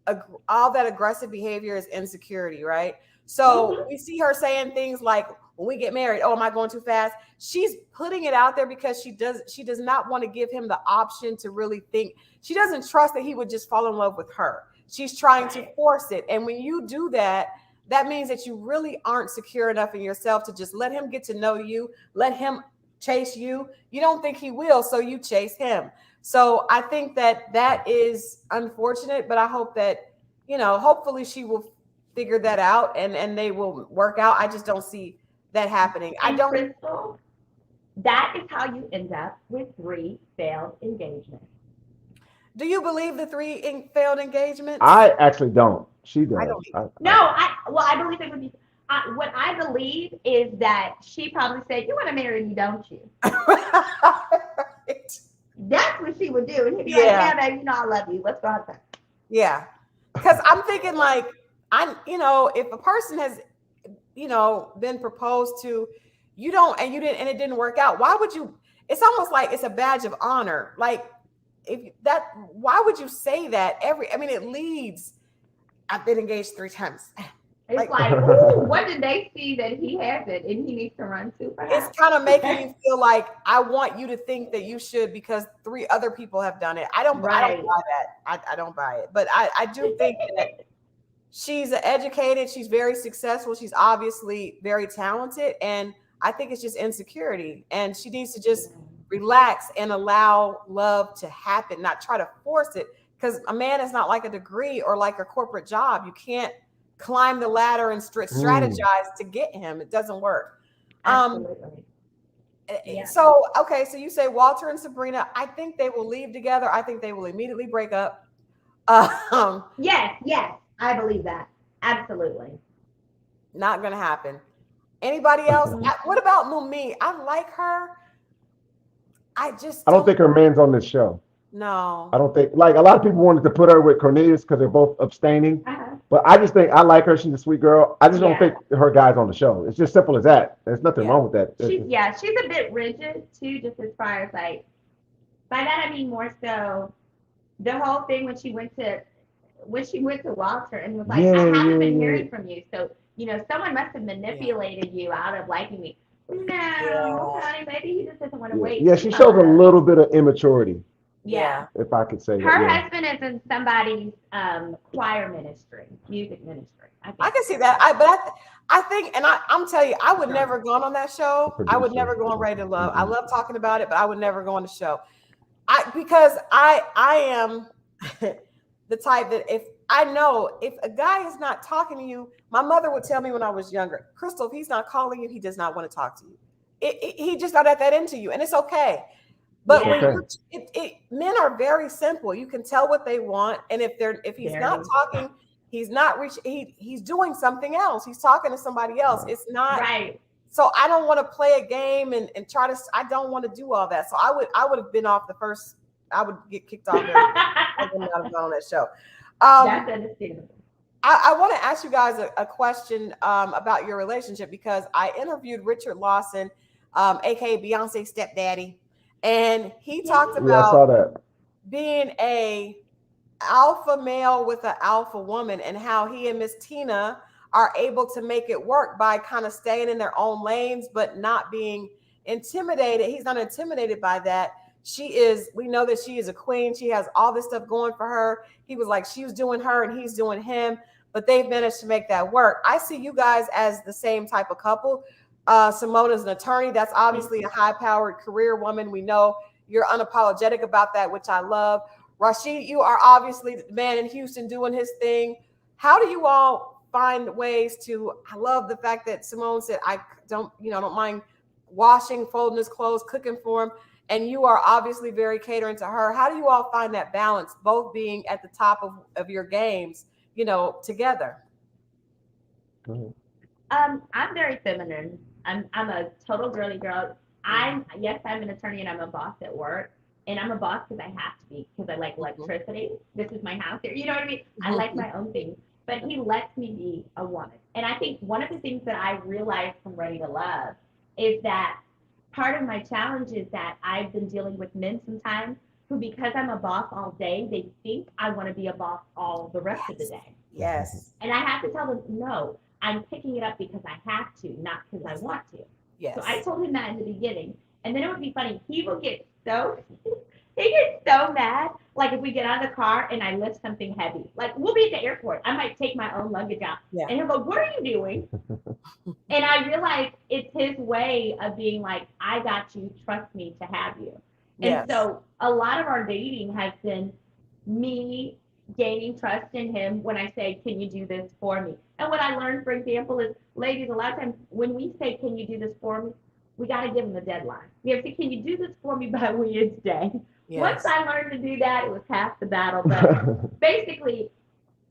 S1: aggressive behavior is insecurity, right? So we see her saying things like, when we get married, oh, am I going too fast? She's putting it out there because she does not want to give him the option to really think. She doesn't trust that he would just fall in love with her. She's trying to force it. And when you do that, that means that you really aren't secure enough in yourself to just let him get to know you, let him chase you. You don't think he will, so you chase him. So I think that is unfortunate, but I hope that, hopefully she will figure that out and they will work out. I just don't see that happening.
S2: Crystal, that is how you end up with 3 failed engagements.
S1: Do you believe the 3 failed engagements?
S3: I actually don't. She does.
S2: I believe it would be. What I believe is that she probably said, "You want to marry me, don't you?"
S1: Right.
S2: That's what she would do, and he'd be like, "Yeah, baby, I love you. Let's go out there." Yeah,
S1: because I'm thinking like if a person has been proposed to, you it didn't work out, why would you? It's almost like it's a badge of honor. Like why would you say that it leads, I've been engaged 3 times.
S2: It's like, ooh, what did they see that he hasn't and he needs to run to?
S1: It's kind of making you feel like I want you to think that you should because 3 other people have done it. I don't buy that. I don't buy it. But I do think that she's educated. She's very successful. She's obviously very talented. And I think it's just insecurity. And she needs to just relax and allow love to happen, not try to force it. Because a man is not like a degree or like a corporate job. You can't climb the ladder and strategize to get him. It doesn't work.
S2: Absolutely.
S1: So you say Walter and Sabrina, I think they will leave together. I think they will immediately break up.
S2: Yes, I believe that. Absolutely.
S1: Not gonna happen. Anybody else? What about Mumi? I like her. I don't
S3: think her man's on this show.
S1: No.
S3: I don't think, like, a lot of people wanted to put her with Cornelius because they're both abstaining.
S2: Uh-huh.
S3: But I just think I like her. She's a sweet girl. I just don't
S2: Yeah.
S3: think her guy's on the show. It's just simple as that. There's nothing
S1: Yeah.
S3: wrong with that.
S2: She's a bit rigid too, just as far as like, by that I mean more so the whole thing when she went to Walter and was like,
S3: Yeah,
S2: I haven't been
S3: yeah.
S2: hearing from you, so someone must have manipulated you out of liking me. No, honey, maybe he just doesn't want to wait.
S3: Yeah, she shows a little bit of immaturity,
S2: Yeah.
S3: if I could say that.
S2: Her
S3: Yeah.
S2: husband is in somebody's choir ministry, music ministry.
S1: I can see that. I think, and I'm telling you, I would never gone on that show. I would never go on Ready to Love. I love talking about it, but I would never go on the show. Because I am the type that if a guy is not talking to you, my mother would tell me when I was younger, Crystal, if he's not calling you, he does not want to talk to you. He just not that into you, and it's okay. But men are very simple. You can tell what they want, and if he's not talking, he's not he's doing something else. He's talking to somebody else. It's not
S2: right.
S1: So I don't want to play a game and try to. I don't want to do all that. So I would have been off the first. I would get kicked off. I would not have gone on that show.
S2: That's understandable.
S1: I want to ask you guys a question about your relationship, because I interviewed Richard Lawson, aka Beyonce's stepdaddy, and he talked
S3: I
S1: about
S3: saw that.
S1: being a alpha male with an alpha woman, and how he and Miss Tina are able to make it work by kind of staying in their own lanes, but not being intimidated. He's not intimidated by that. We know that she is a queen. She has all this stuff going for her. He was like, she was doing her and he's doing him, but they've managed to make that work. I see you guys as the same type of couple. Symone is an attorney. That's obviously a high-powered career woman. We know you're unapologetic about that, which I love. Rashid, you are obviously the man in Houston doing his thing. How do you all find ways to? I love the fact that Symone said, I don't mind washing, folding his clothes, cooking for him. And you are obviously very catering to her. How do you all find that balance, both being at the top of your games, together?
S2: I'm very feminine. I'm a total girly girl. I'm an attorney and I'm a boss at work. And I'm a boss because I have to be, because I like electricity. This is my house here. You know what I mean? I like my own things. But he lets me be a woman. And I think one of the things that I realized from Ready to Love is that part of my challenge is that I've been dealing with men sometimes who, because I'm a boss all day, they think I want to be a boss all the rest of the day.
S1: Yes.
S2: And I have to tell them, no, I'm picking it up because I have to, not because I want to.
S1: Yes.
S2: So I told him that in the beginning. And then it would be funny. He gets so mad. Like if we get out of the car and I lift something heavy, like we'll be at the airport. I might take my own luggage out.
S1: Yeah.
S2: And he'll go, what are you doing? And I realize it's his way of being like, I got you, trust me to have you. And so a lot of our dating has been me gaining trust in him when I say, can you do this for me? And what I learned, for example, is, ladies, a lot of times when we say, can you do this for me? We got to give him the deadline. We have to say, can you do this for me by Wednesday? Yes. Once I learned to do that, it was half the battle. But basically,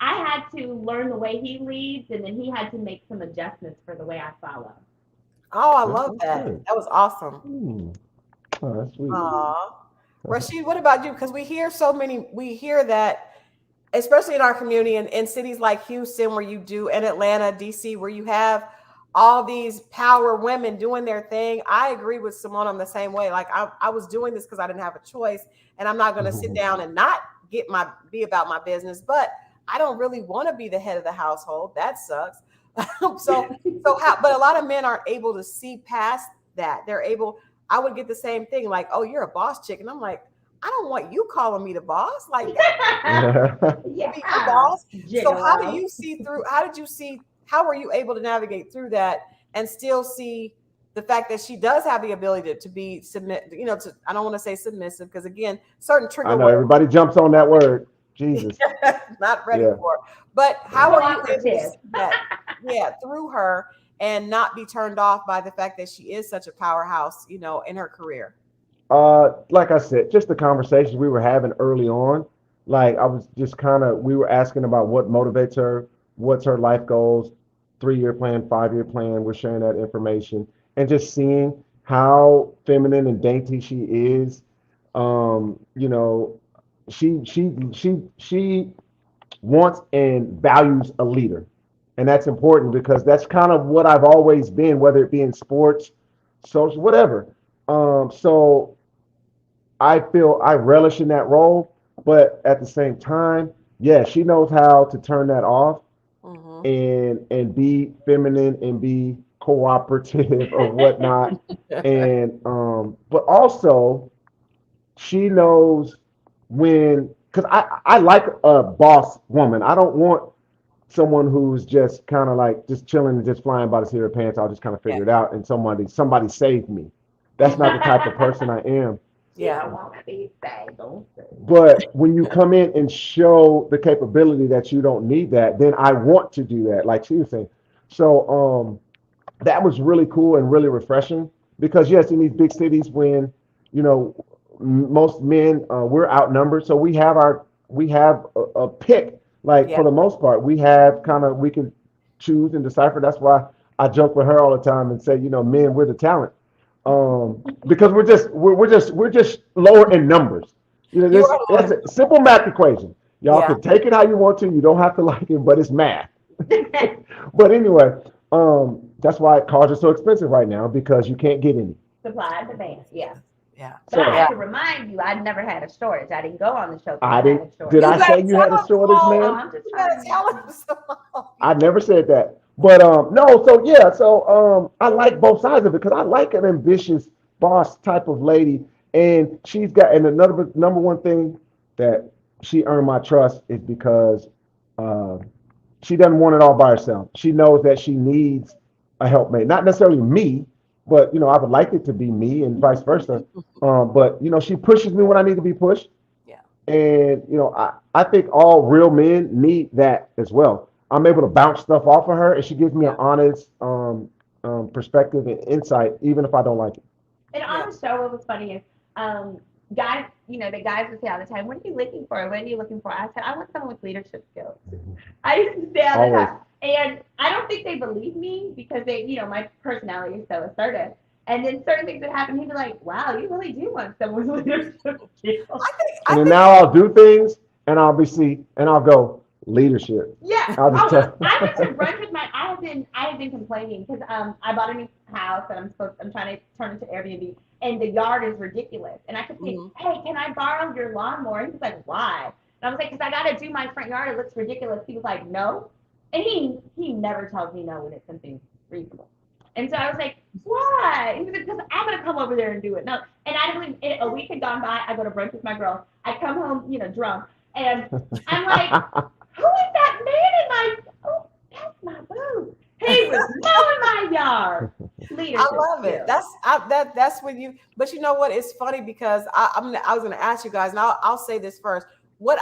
S2: I had to learn the way he leads, and then he had to make some adjustments for the way I follow.
S1: Oh, I love that. That was awesome.
S3: Oh, that's sweet.
S1: Aww. Rashid, what about you? Because we hear that, especially in our community and in cities like Houston, where you do, in Atlanta, DC, where you have all these power women doing their thing. I agree with Symone. I'm the same way. Like I was doing this because I didn't have a choice, and I'm not going to sit down and not be about my business. But I don't really want to be the head of the household. That sucks. But a lot of men aren't able to see past that. I would get the same thing, like, oh, you're a boss chick, and I'm like, I don't want you calling me the boss. Like, be the boss. So how were you able to navigate through that and still see the fact that she does have the ability to be I don't want to say submissive, because again, certain trigger.
S3: I know everybody jumps on that word. Jesus.
S1: Not ready for it. But how are you able to see that? Through her, and not be turned off by the fact that she is such a powerhouse, in her career?
S3: Like I said, just the conversations we were having early on. Like I was just we were asking about what motivates her, what's her life goals, 3-year plan, 5-year plan. We're sharing that information and just seeing how feminine and dainty she is. she wants and values a leader. And that's important because that's kind of what I've always been, whether it be in sports, social, whatever. So I feel I relish in that role, but at the same time, yeah, she knows how to turn that off and be feminine and be cooperative or whatnot. And but also she knows when, because I like a boss woman. I don't want someone who's just kind of like just chilling and just flying by the seat of their pants. I'll just kind of figure it out and somebody saved me. That's not the type of person I am.
S2: Yeah, I want to be saved.
S3: But when you come in and show the capability that you don't need that, then I want to do that, like she was saying. So that was really cool and really refreshing because yes, in these big cities when you know most men we're outnumbered, so we have a pick. Like for the most part, we have we can choose and decipher. That's why I joke with her all the time and say, men, we're the talent. Because we're just lower in numbers. That's a simple math equation. Y'all can take it how you want to. You don't have to like it, but it's math. But anyway, that's why cars are so expensive right now because you can't get any.
S2: Supply and demand, yeah.
S1: Yeah.
S2: But I have to remind you, I never had a shortage. I didn't go on the show.
S3: I didn't. Did I say you had a shortage, man?
S2: I'm just trying to tell him.
S3: I never said that. But no, so yeah, so I like both sides of it because I like an ambitious boss type of lady, and she's got and another number one thing that she earned my trust is because she doesn't want it all by herself. She knows that she needs a helpmate, not necessarily me, but I would like it to be me and vice versa. But she pushes me when I need to be pushed.
S1: Yeah.
S3: And I think all real men need that as well. I'm able to bounce stuff off of her, and she gives me an honest perspective and insight, even if I don't like it.
S2: And on the show, what was funny is guys, the guys would say all the time, "What are you looking for? What are you looking for?" I said, "I want someone with leadership skills." I used to say all the time. And I don't think they believe me because my personality is so assertive. And then certain things that happen, he'd be like, "Wow, you really do want someone with leadership skills."
S3: And then now I'll do things, and I'll go leadership.
S2: Yeah. I went to brunch with I have been complaining because I bought a new house that I'm trying to turn into Airbnb, and the yard is ridiculous. And I kept saying, "Hey, can I borrow your lawnmower?" And he's like, "Why?" And I was like, "Because I got to do my front yard. It looks ridiculous." He was like, "No." And he never tells me no when it's something reasonable. And so I was like, "Why?" He was like, "Because I'm gonna come over there and do it." No, and I believe a week had gone by. I go to brunch with my girls. I come home, drunk, and I'm like, "Who is that man in my? Oh, that's my boo. He was mowing my yard." Leadership
S1: I love it. That's when you. But you know what? It's funny because I was gonna ask you guys, and I'll say this first. What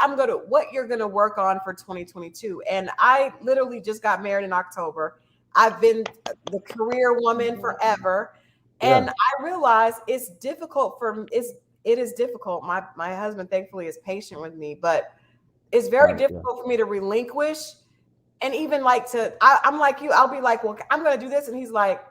S1: you're gonna work on for 2022. And I literally just got married in October. I've been the career woman forever. And I realize it's difficult it is difficult. My husband thankfully is patient with me, but it's very difficult for me to relinquish. And even I'm like you, I'll be like, "Well, I'm gonna do this," and he's like,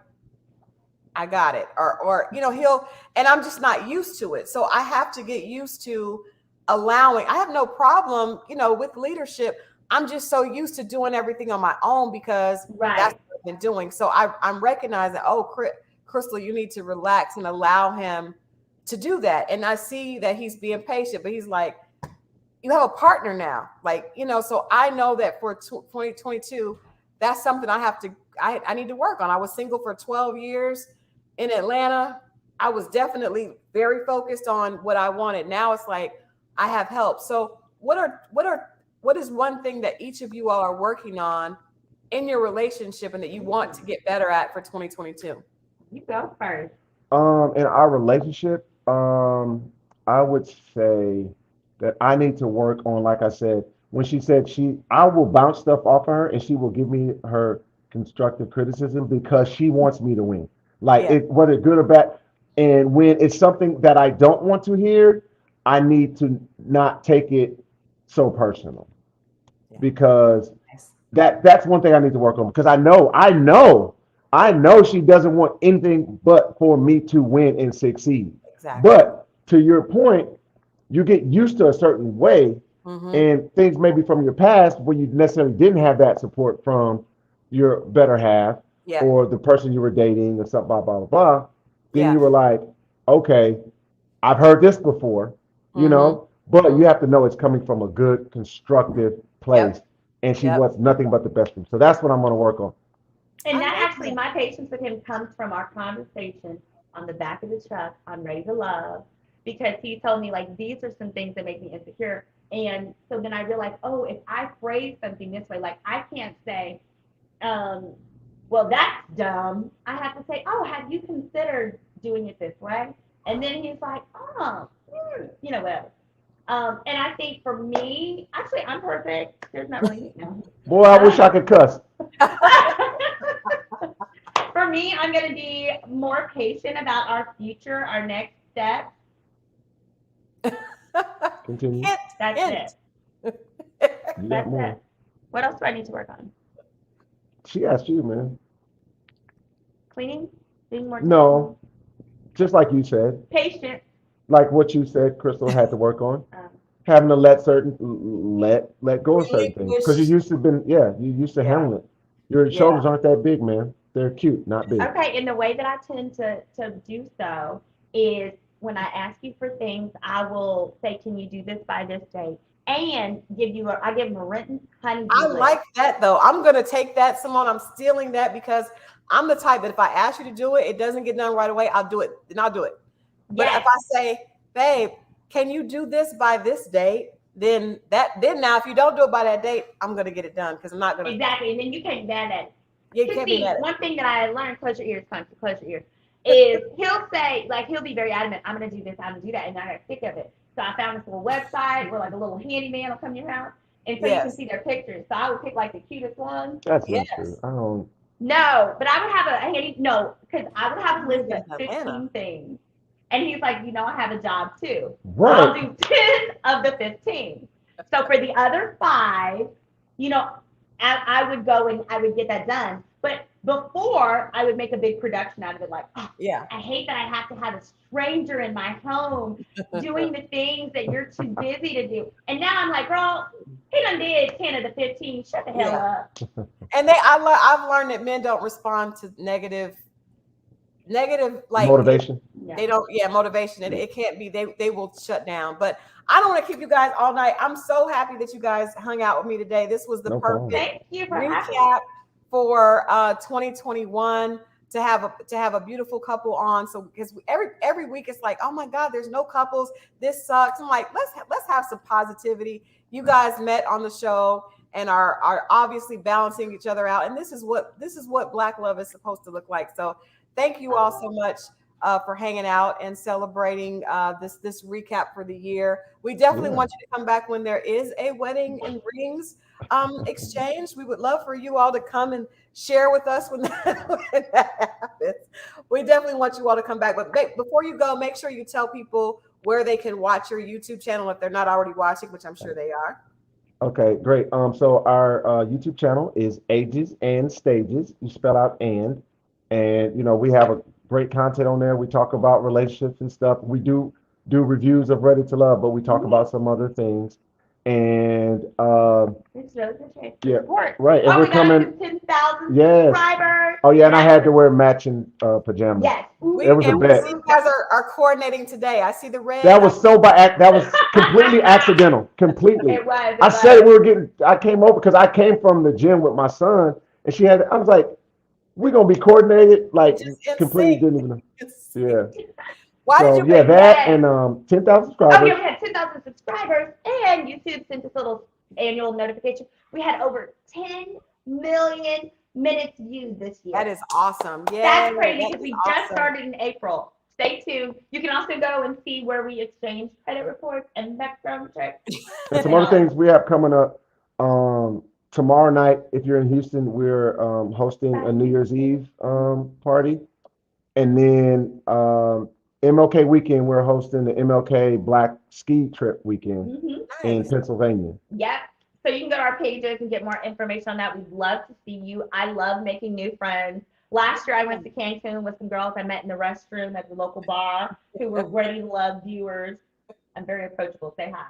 S1: "I got it." Or and I'm just not used to it. So I have to get used to allowing. I have no problem, with leadership. I'm just so used to doing everything on my own because that's what I've been doing. So I'm recognizing, Crystal, you need to relax and allow him to do that. And I see that he's being patient, but he's like, "You have a partner now." So I know that for 2022, that's something I need to work on. I was single for 12 years in Atlanta. I was definitely very focused on what I wanted. Now it's like, I have help. So what is one thing that each of you all are working on in your relationship and that you want to get better at for 2022?
S2: You go first.
S3: In our relationship, I would say that I need to work on, like I said, when she said I will bounce stuff off of her and she will give me her constructive criticism because she wants me to win. Whether good or bad. And when it's something that I don't want to hear, I need to not take it so personal because that's one thing I need to work on because I know she doesn't want anything but for me to win and succeed.
S1: Exactly.
S3: But to your point, you get used to a certain way, and things maybe from your past where you necessarily didn't have that support from your better half
S1: Yeah.
S3: or the person you were dating or something, blah, blah, blah, blah. Then
S1: Yeah.
S3: you were like, okay, I've heard this before, you know, but you have to know it's coming from a good, constructive place. And she wants nothing but the best for him. So that's what I'm going to work on.
S2: And that actually, my patience with him comes from our conversation on the back of the truck on Ready to Love, because he told me, like, these are some things that make me insecure. And so then I realized, oh, if I phrase something this way, like, I can't say, well, that's dumb. I have to say, oh, have you considered doing it this way? And then he's like, oh, you know, whatever. And I think for me, actually, I'm perfect. There's not really,
S3: Boy, I wish I could cuss.
S2: For me, I'm going to be more patient about our future, our next step.
S3: Continue.
S2: That's it. That's it. What else do I need to work on?
S3: She asked you, man.
S2: Cleaning? Being more
S3: No, just like you said.
S2: patient.
S3: Like what you said, Crystal had to work on. Having to let go of certain things. Because you used to handle it. Your shoulders aren't that big, man. They're cute, not big.
S2: Okay, and the way that I tend to do so is when I ask you for things, I will say, can you do this by this date? And I give them a written honey.
S1: I like that though. I'm gonna take that, Simone. I'm stealing that because I'm the type that if I ask you to do it, it doesn't get done right away. I'll do it, and I'll do it. But if I say, babe, can you do this by this date? Then now if you don't do it by that date, I'm gonna get it done because I'm not gonna.
S2: Exactly, and then you can't be mad at it.
S1: You can't be mad at it.
S2: One thing that I learned, close your ears, is he'll say, like, he'll be very adamant, I'm gonna do this, I'm gonna do that, and I got sick of it. So I found this little website where like a little handyman will come to your house, and so you can see their pictures. So I would pick like the cutest one.
S3: That's not true. I don't.
S2: No, but I would have because I would have a list of 15 things. And he's like, I have a job too.
S3: Right.
S2: I'll do 10 of the 15. So for the other 5, I would go and I would get that done. But before, I would make a big production out of it, like, I hate that I have to have a stranger in my home doing the things that you're too busy to do. And now I'm like, girl, he done did 10 of the 15. Shut the hell up.
S1: And I've learned that men don't respond to negative like
S3: motivation.
S1: They don't. Motivation. It can't be. They will shut down. But I don't want to keep you guys all night. I'm so happy that you guys hung out with me today. This was the perfect
S2: Thank you for
S1: recap for 2021 to have a beautiful couple on. So because every week it's like, oh my God, there's no couples. This sucks. I'm like, let's have some positivity. You guys met on the show and are obviously balancing each other out. And this is what Black love is supposed to look like. So thank you all so much for hanging out and celebrating this recap for the year. We definitely want you to come back when there is a wedding and rings exchange. We would love for you all to come and share with us when that happens. We definitely want you all to come back. But before you go, make sure you tell people where they can watch your YouTube channel if they're not already watching, which I'm sure they are.
S3: Okay, great. So our YouTube channel is Ages and Stages. You spell out and we have a great content on there. We talk about relationships and stuff. We do reviews of Ready to Love, but we talk about some other things. And
S2: it's really good.
S3: Yeah, right. And we're coming
S2: 10,000
S3: yes.
S2: subscribers.
S3: Oh yeah, and I had to wear matching pajamas.
S2: Yes,
S3: it was a bet.
S1: You guys are coordinating today. I see the red.
S3: That was that was completely accidental. Completely.
S2: It was.
S3: I said I came over because I came from the gym with my son, and I was like, we're gonna be coordinated, like completely didn't even know. Yeah.
S1: Why did you
S3: that
S2: that?
S3: And 10,000 subscribers.
S2: Oh, we had 10,000 subscribers, and YouTube sent this little annual notification. We had over 10 million minutes viewed this year.
S1: That is awesome. Yeah,
S2: that's crazy because we just started in April. Stay tuned. You can also go and see where we exchange credit reports and background checks.
S3: And some other things we have coming up. Tomorrow night, if you're in Houston, we're hosting a New Year's Eve party. And then MLK weekend, we're hosting the MLK Black Ski Trip weekend in Pennsylvania.
S2: Yep. So you can go to our pages and get more information on that. We'd love to see you. I love making new friends. Last year, I went to Cancun with some girls I met in the restroom at the local bar who were Ready to Love viewers. I'm very approachable. Say hi.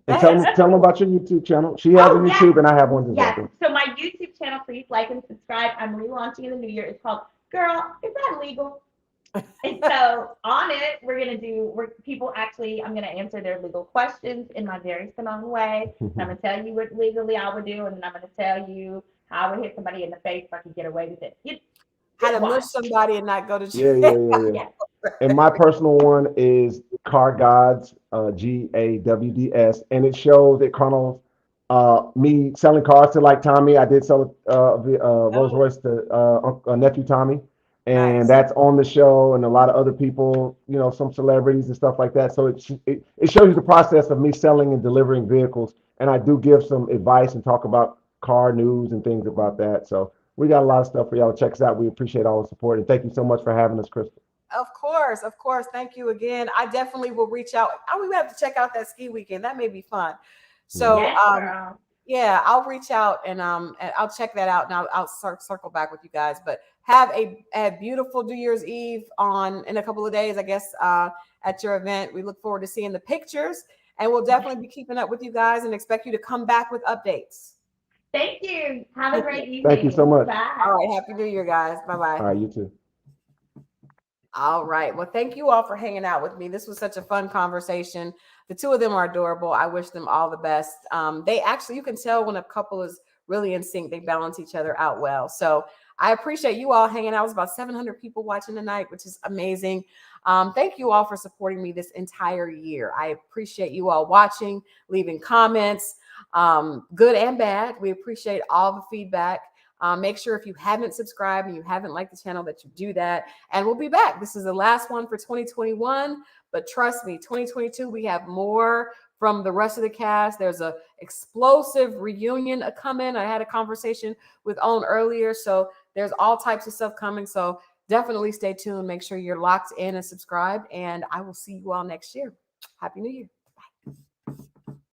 S3: And tell them about your YouTube channel. She has a
S2: yes.
S3: YouTube, and I have one as
S2: Yes.
S3: well.
S2: So my YouTube channel, please like and subscribe. I'm relaunching in the new year. It's called Girl, Is That Legal? And so on it, I'm gonna answer their legal questions in my very Symone way. And I'm gonna tell you what legally I would do, and then I'm gonna tell you how I would hit somebody in the face if I could get away with it.
S1: How to mush somebody and not go to
S3: Yeah,
S1: jail.
S3: yeah. And my personal one is Car Gods, GAWDS, and it shows, it chronicles me selling cars to like Tommy. I did sell Rolls Royce to nephew Tommy, and
S1: Nice.
S3: that's on the show, and a lot of other people, you know, some celebrities and stuff like that. So it shows you the process of me selling and delivering vehicles, and I do give some advice and talk about car news and things about that. So we got a lot of stuff for y'all. Check us out. We appreciate all the support, and thank you so much for having us, Crystal.
S1: Of course. Thank you again. I definitely will reach out. We have to check out that ski weekend. That may be fun. So,
S2: Yes,
S1: yeah, I'll reach out and I'll check that out, and I'll circle back with you guys. But have a beautiful New Year's Eve in a couple of days, I guess, at your event. We look forward to seeing the pictures, and we'll definitely be keeping up with you guys and expect you to come back with updates.
S2: Thank you. Have a great evening.
S3: Thank you so much.
S2: Bye.
S1: All right. Happy New Year, guys. Bye-bye.
S3: All right, you too.
S1: All right. Well, thank you all for hanging out with me. This was such a fun conversation. The two of them are adorable. I wish them all the best. They actually, you can tell when a couple is really in sync, they balance each other out well. So I appreciate you all hanging out. It was about 700 people watching tonight, which is amazing. Thank you all for supporting me this entire year. I appreciate you all watching, leaving comments, good and bad. We appreciate all the feedback. Make sure if you haven't subscribed and you haven't liked the channel that you do that. And we'll be back. This is the last one for 2021. But trust me, 2022, we have more from the rest of the cast. There's a explosive reunion coming. I had a conversation with Owen earlier. So there's all types of stuff coming. So definitely stay tuned. Make sure you're locked in and subscribed. And I will see you all next year. Happy New Year.